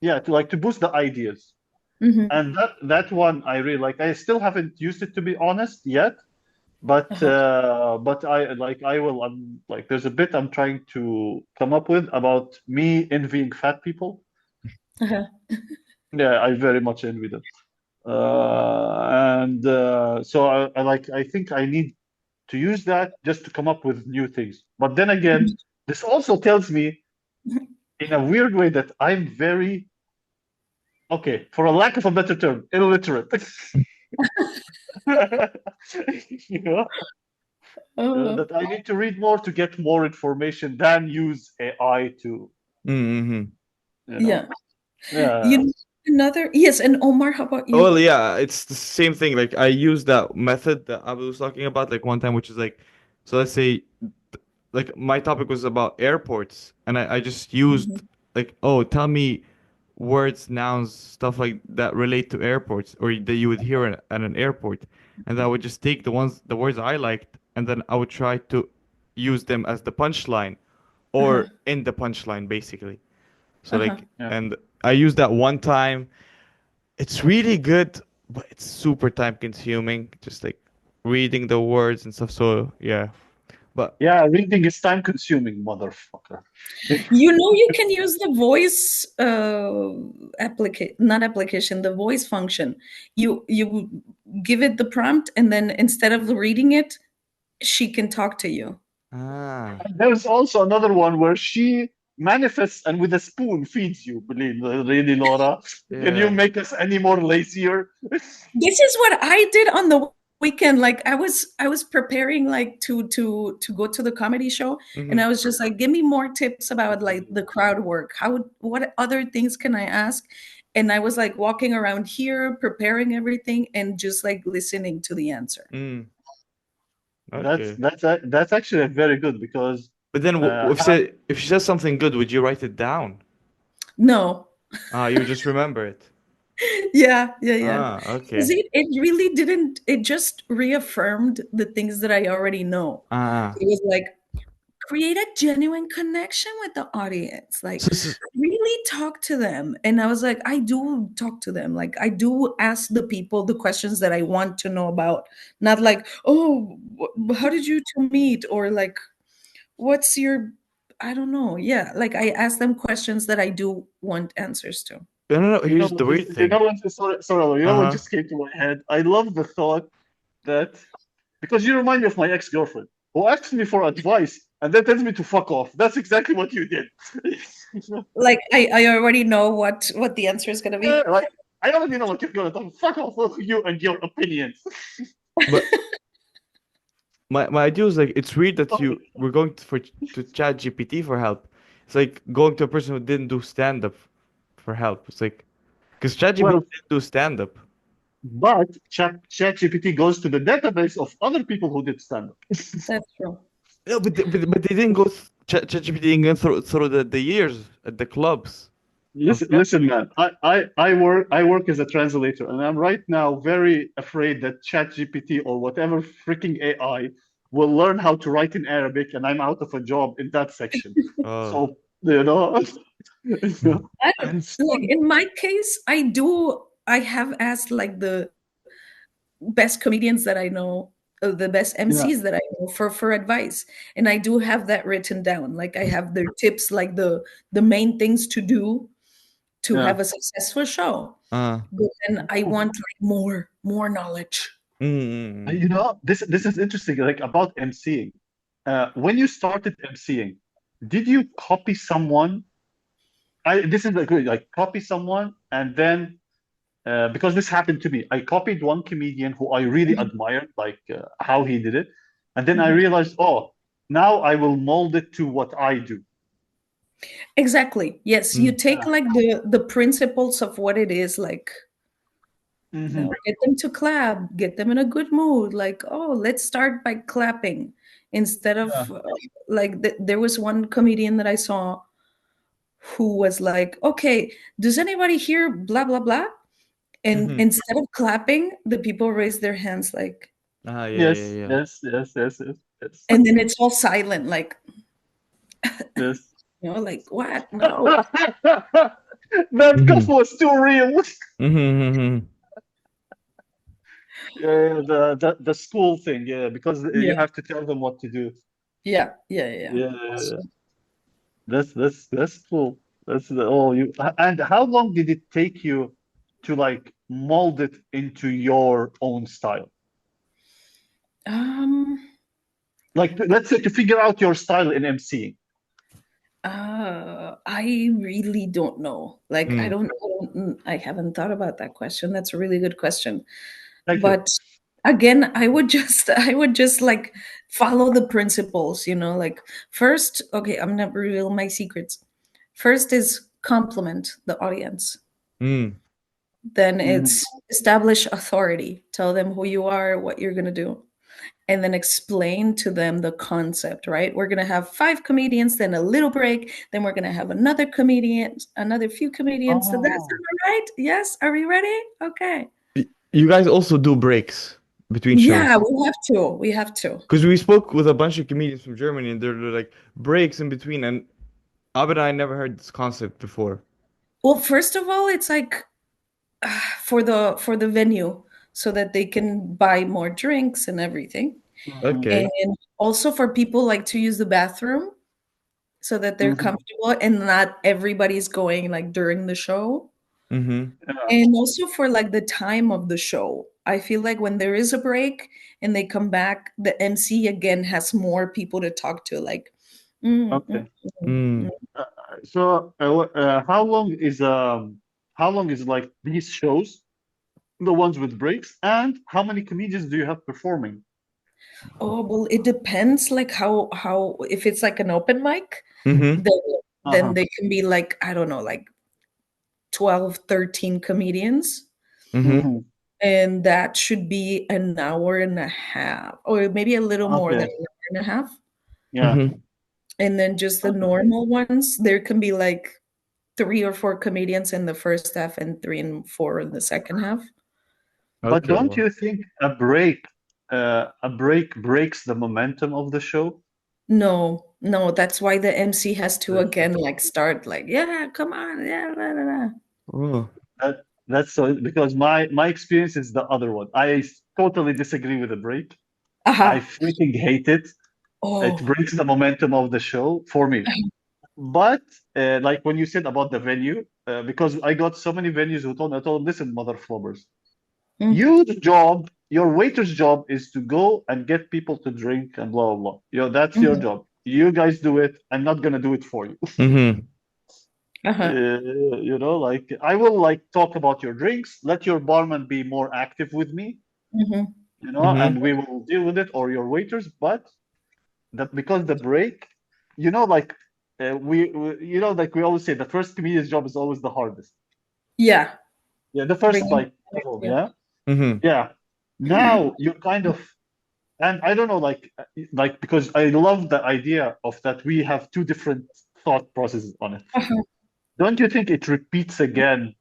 yeah, to boost the ideas. Hmm. And that one I really like. I still haven't used it to be honest yet, Uh-huh. but I will. I'm like there's a bit I'm trying to come up with about me envying fat people. Uh-huh. Yeah, I very much envy them. And so I think I need to use that just to come up with new things. But then again, this also tells me in a weird way that I'm very, okay, for a lack of a better term, illiterate. You know, Oh, that I need to read more to get more information than use AI to, Mm-hmm. you yeah. know. Yeah. You know, another, yes, and Omar, how about you? Well, yeah, it's the same thing. Like I use that method that I was talking about, like one time, which is like, so let's say, like my topic was about airports, and I just used Mhm. like, oh, tell me words, nouns, stuff like that relate to airports or that you would hear at an airport, and I would just take the words I liked, and then I would try to use them as the punchline Uh-huh. or in the punchline, basically. So Uh-huh. like, Yeah. and I used that one time. It's really good, but it's super time consuming. Just like reading the words and stuff. So yeah, but Yeah, reading is time consuming, motherfucker. You know, you can use the voice not application, the voice function. You give it the prompt, and then instead of reading it, she can talk to you. ah, And there's also another one where she manifests and with a spoon feeds you. Believe really, Laura. Can you yeah. make us any more lazier? This is what I did on the weekend. Like I was preparing like to go to the comedy show, and Hmm. I was just like, give me more tips about like the crowd work. How what other things can I ask? And I was like walking around here, preparing everything, and just like listening to the answer. Mm, That's okay. that's that's actually very good because But then have if she says something good, would you write it down? No. Ah, you would just remember it. Yeah, yeah, yeah. Ah, Because okay. it really didn't, it just reaffirmed the things that I already know. Ah, It was like, create a genuine connection with the audience, like so really talk to them. And I was like, I do talk to them, like I do ask the people the questions that I want to know about, not like, oh, how did you two meet, or like, what's your, I don't know. Yeah, like I ask them questions that I do want answers to. no, no, no. Here's the weird you know thing. what sorry, you know what Uh-huh. just came to my head? I love the thought that because you remind me of my ex-girlfriend who asks me for advice and then tells me to fuck off. That's exactly what you did. Like I already know what the answer is going to Yeah, be. like I already know what you're gonna do. Fuck off with you and your opinions. But my idea was like it's weird that Sorry. you were going to chat GPT for help. It's like going to a person who didn't do stand up for help. It's like because ChatGPT Well, didn't do stand up. but ChatGPT goes to the database of other people who did stand up. That's true. No, but they didn't go. ChatGPT didn't go through the years at the clubs of Listen, man. I work as a translator, and I'm right now very afraid that ChatGPT or whatever freaking AI will learn how to write in Arabic, and I'm out of a job in that section. oh. So you know, I don't, and like soon, in my case, I have asked like the best comedians that I know, the best yeah, MCs that I know for advice. And I do have that written down. Like I have their tips, like the main things to do to Yeah. have a successful show. Uh, But then I want like more knowledge. mm, You know, this is interesting, like about emceeing. When you started emceeing, did you copy someone? This is a good, like copy someone, and then because this happened to me, I copied one comedian who I really Mhm, admired, like how he did it, and then I mhm. realized, oh, now I will mold it to what I do. Exactly. Yes, you mm, take Yeah. like the principles of what it is, like, Hmm. get them to clap, get them in a good mood. Like, oh, let's start by clapping instead Yeah. of like there was one comedian that I saw who was like, okay, does anybody hear blah blah blah? And mm-hmm. instead of clapping, the people raise their hands like, Ah, yeah, yeah, Yes, yeah. yes, yes, yes, yes, yes, and then it's all silent, like, yes. like what? No. That cough Mm-hmm. was too real. Mm-hmm. Yeah, the school thing, yeah, because you Yeah, have to tell them what to do. yeah. Yeah, yeah, So, yeah. That's cool. That's the oh you and how long did it take you to like mold it into your own style? um, Like let's say to figure out your style in MCing. I really don't know. Like, Mm. I haven't thought about that question. That's a really good question. Thank you. But again, I would just like follow the principles, like first, okay, I'm not reveal my secrets. First is compliment the audience. Mm. Then Mhm. it's establish authority. Tell them who you are, what you're going to do. And then explain to them the concept, right? We're going to have 5 comedians, then a little break, then we're going to have another comedian, another few comedians. So that's Oh, all right. Yes. Are we ready? Okay. You guys also do breaks between Yeah, shows? we have to. We have to. Because we spoke with a bunch of comedians from Germany, and they're like breaks in between. And Abed and I never heard this concept before. Well, first of all, it's like for the venue so that they can buy more drinks and everything. mhm, And Okay. also for people like to use the bathroom so that they're mhm. comfortable and not everybody's going like during the show. Mm-hmm. Yeah. And also for like the time of the show. I feel like when there is a break and they come back, the MC again has more people to talk to. Like, mm, mm, Okay. mm. Mm. Uh, how long is like these shows, the ones with breaks, and how many comedians do you have performing? Oh, well, it depends like how if it's like an open mic, Mm-hmm. then then Uh-huh. they can be like, I don't know, like 12, 13 comedians. Mm-hmm. Hmm. And that should be an hour and a half, or maybe a little more than Okay. an hour and a half. Yeah. Mm-hmm. And then just the Okay. normal ones, there can be like 3 or 4 comedians in the first half and 3 and 4 in the second half. But Okay. don't Well. you think a break breaks the momentum of the show? No, no, that's why the MC has to That's again like start like, yeah, come on, yeah, la, la, la. Oh. that's so because my experience is the other one. Totally disagree with the break. I Aha. freaking hate it. It Oh, breaks the momentum of the show for me. But like when you said about the venue, because I got so many venues who told me, I told them, listen, mother flobbers, mm, your waiter's job is to go and get people to drink and blah blah blah. That's your mhm, job. You guys do it. I'm not gonna do it for you. Mm-hmm. uh-huh, Like I will like talk about your drinks. Let your barman be more active with me, mhm, Mm-hmm. and we will deal with it or your waiters. But that because the break, like like we always say, the first comedian's job is always the hardest. yeah, Yeah, the first bringing like perform, yeah, yeah, Mm-hmm. yeah. Now you kind of, and I don't know, like because I love the idea of that we have two different thought processes on it. uh-huh. Don't you think it repeats again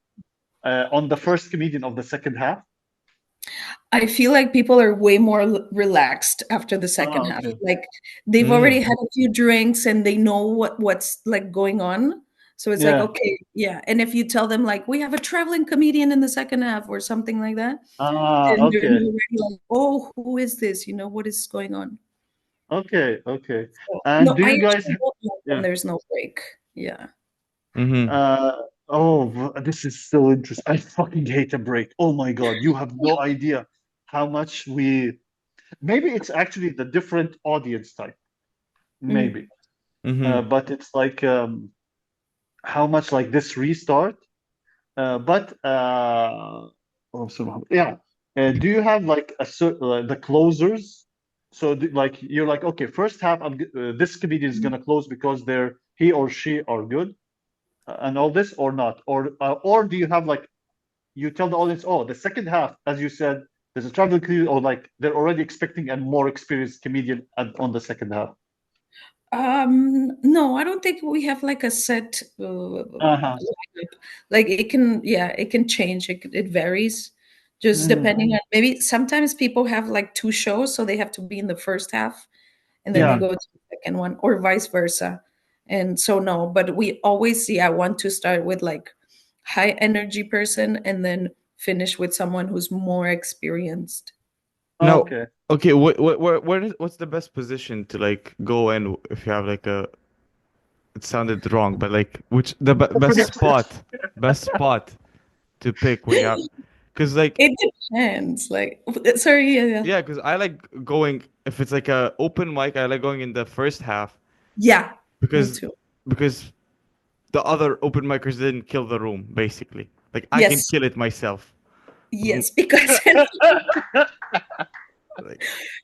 on the first comedian of the second half? I feel like people are way more relaxed after the second Ah, half. okay. Like they've already Mm. had a few drinks and they know what's like going on. So it's like, Yeah. okay, yeah. And if you tell them like we have a traveling comedian in the second half or something like that, Ah, then they're okay. already like, oh, who is this? What is going on? Okay. Okay. So, And no, do I you guys? actually don't like when Yeah. there's no break. Yeah. Mm-hmm. Uh, Oh, this is so interesting. I fucking hate a break. Oh my God, you have no idea how much we. Maybe it's actually the different audience type. Mm. Maybe, Mm-hmm. but it's like how much like this restart. But oh, yeah. Do you have like the closers? So like you're like okay, first half this comedian is gonna close because he or she are good and all this or not, or do you have like you tell the audience, oh, the second half, as you said, there's a traveling comedian, or like they're already expecting a more experienced comedian on the second half. No, I don't think we have like a set Uh-huh. lineup. Like it can change. It varies just Mm. depending on maybe sometimes people have like two shows, so they have to be in the first half and then they Yeah. go to the second one, or vice versa. And so no, but we always, yeah, want to start with like high energy person and then finish with someone who's more experienced. Now, Okay. okay, what's the best position to like go in if you have like a it sounded wrong, but like which the best spot to pick when you have because like It depends. Like, sorry, yeah, yeah. yeah, because I like going if it's like a open mic, I like going in the first half Yeah, me because too. because the other open micers didn't kill the room basically. Like I can Yes, kill it myself. yes, because Like,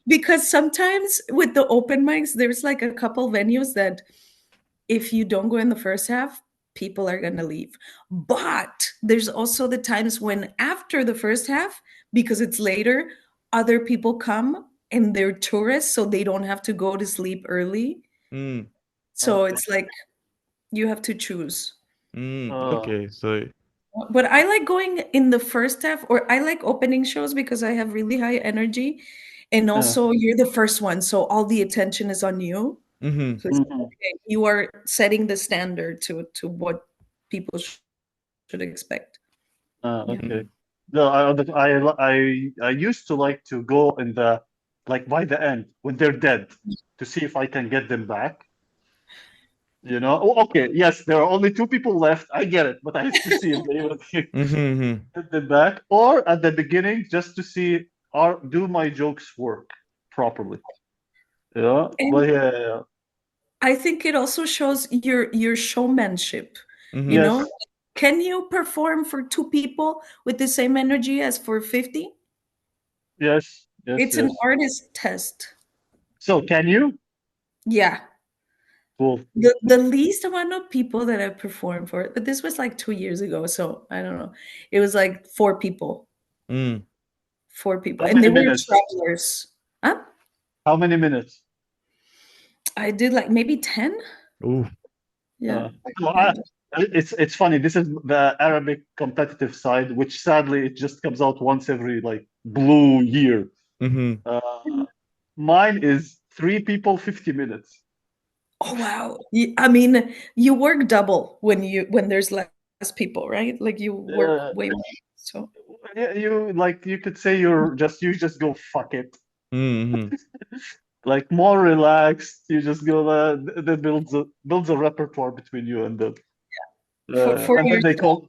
because sometimes with the open mics, there's like a couple venues that if you don't go in the first half, people are gonna leave. But there's also the times when after the first half, because it's later, other people come and they're tourists, so they don't have to go to sleep early. mm, So Okay. it's like you have to choose. Uh, okay, so But I like going in the first half, or I like opening shows because I have really high energy. And yeah. also, you're the first one, so all the attention is on you. mm-hmm. So it's like, Mhm. okay, you are setting the standard to what people should expect. Yeah. Okay. No, I used to like to go in the like by the end when they're dead to see if I can get them back. You know? Oh, okay, yes, there are only two people left. I get it, but I used to see if they would Mm-hmm. get them back, or at the beginning just to see are do my jokes work properly. Yeah, And but yeah. I think it also shows your showmanship, you Mm-hmm. know? Yes, Can you perform for two people with the same energy as for 50? yes, yes, It's an yes. artist test. So can you? Yeah. Cool. The least amount of people that I performed for, but this was like 2 years ago, so I don't know. It was like Mm. four people, How and they many were minutes? travelers. Huh? How many minutes? I did like maybe 10. Ooh. Yeah. Uh, well, Yeah. it's funny. This is the Arabic competitive side, which sadly it just comes out once every like blue year. Mm-hmm. Uh, Mine is three people, 50 minutes. Oh wow. I mean, you work double when there's less people, right? Like you work Uh, way more. So yeah, you could say you just go fuck it. Mm-hmm. Like more relaxed. You just go that builds a repertoire between you and them. for And then they yourself, call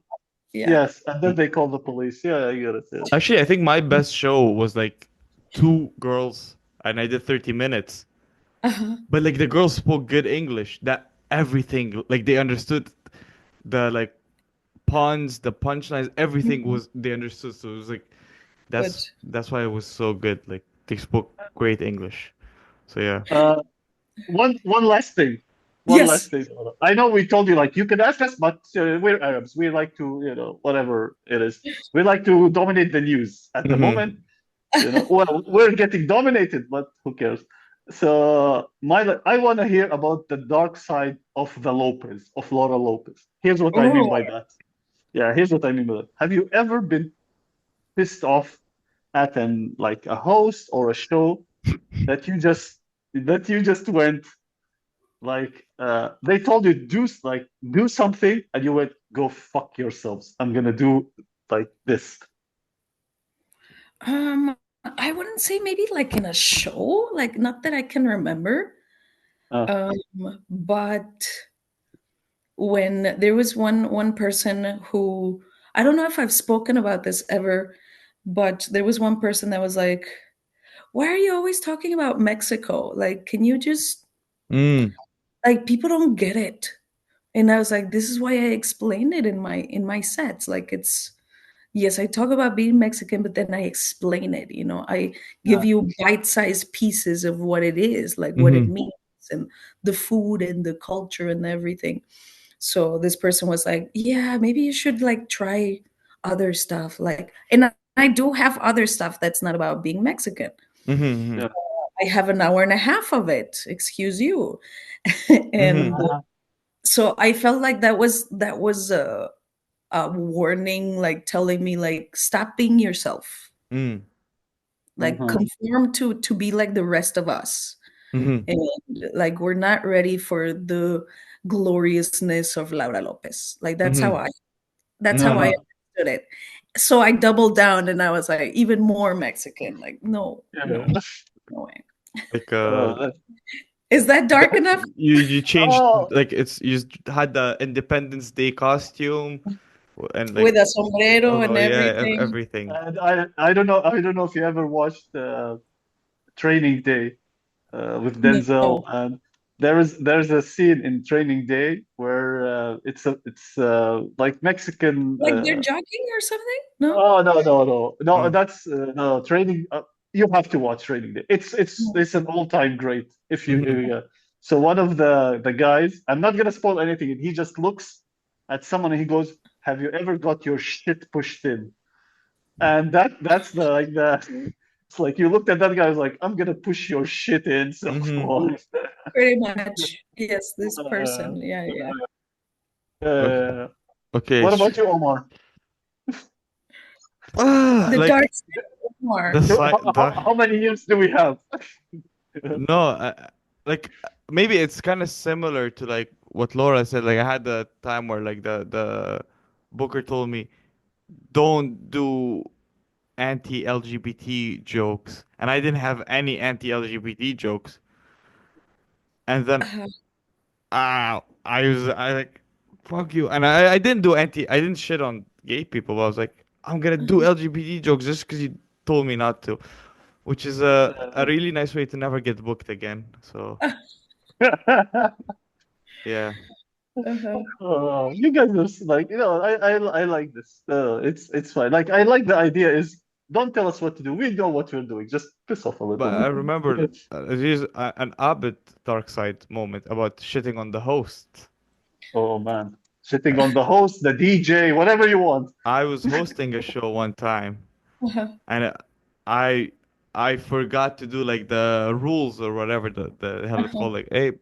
yeah. yes, and then they call the police. Yeah, I get it. Yeah. Actually, I think my best show was like two girls, and I did 30 minutes. Uh-huh. But like the girls spoke good English. That everything, like they understood the like puns, the punchlines, everything Mhm. was they understood. So it was like Good. that's why it was so good. Like they spoke great English. So yeah. Uh, one last thing. One last Yes. thing. I know we told you like you can ask us, but we're Arabs. We like to, whatever it is. We like to dominate the news at the Mm-hmm. moment. Well, we're getting dominated, but who cares? So I want to hear about the dark side of the Lopez, of Laura Lopez. Here's what I mean Oh, by that. Yeah, here's what I mean by that. Have you ever been pissed off at an like a host or a show that you just went like they told you do something and you went go fuck yourselves. I'm gonna do like this. I wouldn't say maybe like in a show, like not that I can remember. Uh, Um, but when there was one person who, I don't know if I've spoken about this ever, but there was one person that was like, "Why are you always talking about Mexico? Like, can you just Mm. like people don't get it?" And I was like, "This is why I explain it in my sets. Like, it's yes, I talk about being Mexican, but then I explain it. You know, I give Yeah. you bite-sized pieces of what it is, like what it Mm-hmm. means, and the food and the culture and everything." So this person was like, "Yeah, maybe you should like try other stuff." Like, and I do have other stuff that's not about being Mexican. Mm-hmm. Yeah. I have an hour and a half of it. Excuse you. Mm-hmm. And so I felt like that was a warning, like telling me like stop being yourself, Mm. like Uh-huh. conform to be like the rest of us, Mm-hmm. and like we're not ready for the gloriousness of Laura Lopez. Like Mm-hmm. that's how I Mm-hmm. Uh-huh. understood it. So I doubled down and I was like even more Mexican. Like no, no, Yeah. no way. Like That, Is that dark that, enough? you changed, oh, like it's you had the Independence Day costume and like With a sombrero and oh yeah, everything. everything. and I don't know if you ever watched Training Day with Denzel, No. and there's a scene in Training Day where it's like Mexican. Like they're jogging or something? No? Oh, no, Mm. that's no Training. You have to watch Training Day. It's an all-time great. If you Mm-hmm. so one of the guys, I'm not gonna spoil anything. He just looks at someone and he goes, "Have you ever got your shit pushed in?" And that's the like the it's like you looked at that guy, was like, I'm gonna push your shit in, so Mm-hmm. come Pretty much. Yes, this Uh, person. Yeah, yeah. Okay. uh, Okay. what about you, Omar? The Like dark side of the Omar. How, side how, the how many years do we have? no, like maybe it's kind of similar to like what Laura said. Like I had the time where like the Booker told me don't do anti-LGBT jokes, and I didn't have any anti-LGBT jokes. And then Uh, I like fuck you, and I didn't shit on gay people. But I was like I'm gonna do LGBT jokes just because you told me not to, which is a Uh, really nice way to never get booked again. So yeah. you guys are like, I like this. It's fine. Like, I like the idea is don't tell us what to do. We know what we're doing. Just piss off a But little I bit. remember there's an Abed dark side moment about shitting on the host. Oh man, sitting on the host, the DJ, whatever you want. I was hosting a show one time, uh-huh, and I I forgot to do like the rules or whatever the hell it's uh-huh. called. Like, hey,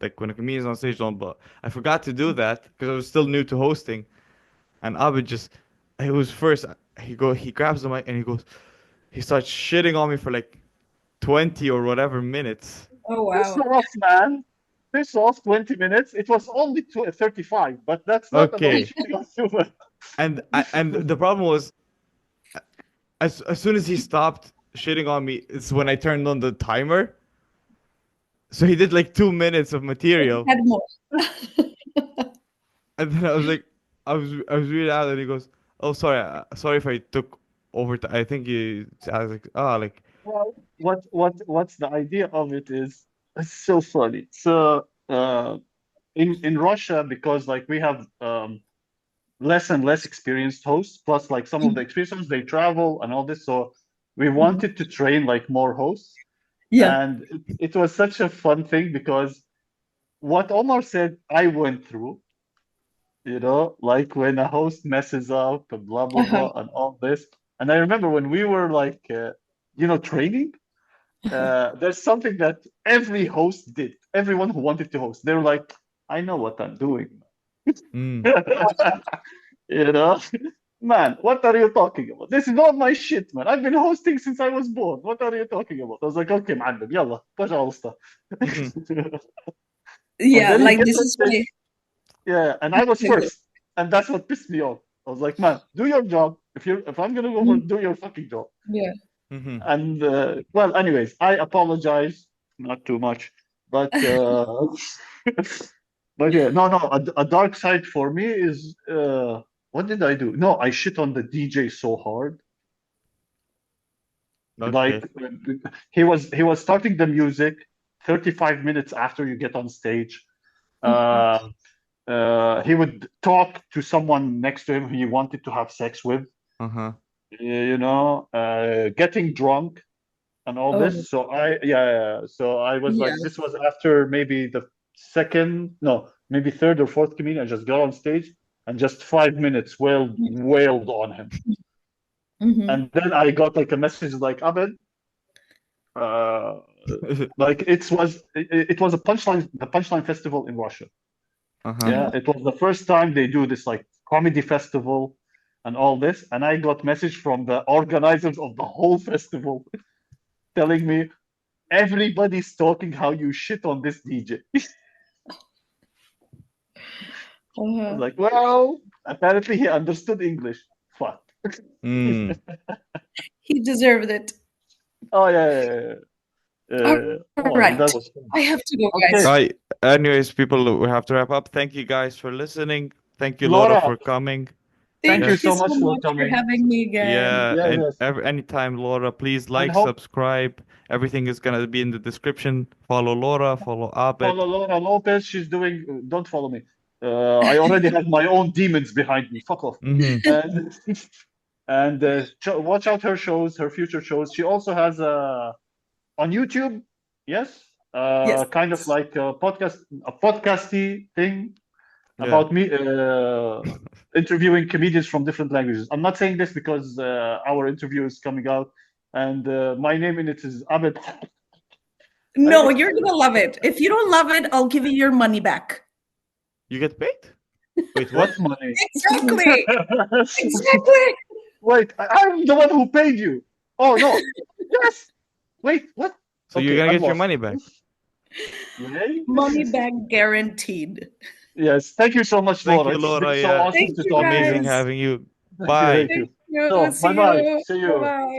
like when a comedian's on stage, don't. But I forgot to do that because I was still new to hosting, and Abed just he was first. He grabs the mic and he starts shitting on me for like 20 or whatever minutes. Oh Piss wow. off, man. Piss off 20 minutes. It was only 35, but that's not about Okay. shooting on human. And the problem was as soon as he stopped shitting on me, it's when I turned on the timer. So he did like 2 minutes of material, Had more. and then I was like, I was really out, and he goes, "Oh, sorry, sorry if I took over. I think he." I was like, "Oh, like, Well, what's the idea of it is it's so funny. So in Russia, because like we have less and less experienced hosts, plus like some of the experienced hosts, they travel and all this. So we Mhm. wanted to train like more hosts, Yeah. and it was such a fun thing because what Omar said, I went through. Like when a host messes up and blah blah Uh-huh. blah and all this. And I remember when we were like, training. Uh-huh. There's something that every host did. Everyone who wanted to host, they were like, I know what I'm doing. mm, You know, man, what are you talking about? This is all my shit, man. I've been hosting since I was born. What are you talking about? I was like, okay, معلم, يلا, пожалуйста. mhm, And Yeah, then he like gets this on is stage. why. Yeah, and I was first, and that's what pissed me off. I was like, man, do your job. If I'm gonna go for Mhm. it, do your fucking job. Yeah. mhm, And well, anyways, I apologize, not too much, but But yeah, no, a dark side for me is what did I do? No, I shit on the DJ so hard. Okay. Like he was starting the music 35 minutes after you get on stage. Mhm. Uh, he would talk to someone next to him who he wanted to have sex with, Uh-huh. getting drunk and all Oh, this. So so I was yeah. like, this was after maybe the second, no, maybe third or fourth comedian. I just got on stage and just 5 minutes wailed on him. Hmm. And then I got like a message like, Abed, uh, like it was a punchline festival in Russia. Uh-huh. Yeah, Uh-huh. it was the first time they do this like comedy festival and all this. And I got message from the organizers of the whole festival telling me everybody's talking how you shit on this DJ. I was Uh-huh. like, well, apparently he understood English. Fuck. Mm. He deserved it. Oh yeah. All Oh, that right. was fun. I have to go, Okay, guys. Right. Anyways, people, we have to wrap up. Thank you guys for listening. Thank you, Laura, Laura, for coming. thank Thank you Yeah. you so so much for much for coming. having me again. Yeah. Yes, And yes. anytime, Laura, please And like, hope subscribe. Everything is gonna be in the description. Follow Laura, follow Abed. follow Laura Lopez. She's doing. Don't follow me. I already have my own demons behind me. Fuck off. Mm-hmm. And watch out her shows, her future shows. She also has on YouTube. Yes, Yes. kind of like a podcasty thing Yeah. about me interviewing comedians from different languages. I'm not saying this because our interview is coming out, and my name in it is Abed. No, you're gonna love it. If you don't love it, I'll give you your money back. You get paid? Wait, what? What money? Exactly. Exactly. Wait, I'm the one who paid you. Oh no. Yes. Wait, what? So you're Okay, gonna I'm get your lost. money back. Yay. Money back guaranteed. Yes, thank you so much, Thank Laura. you, It's been Laura. so Yeah. awesome Thank to you, talk to Amazing you. guys. having you. Thank you, Bye. thank Thank you. you. So, bye See bye. you. See Bye you. bye.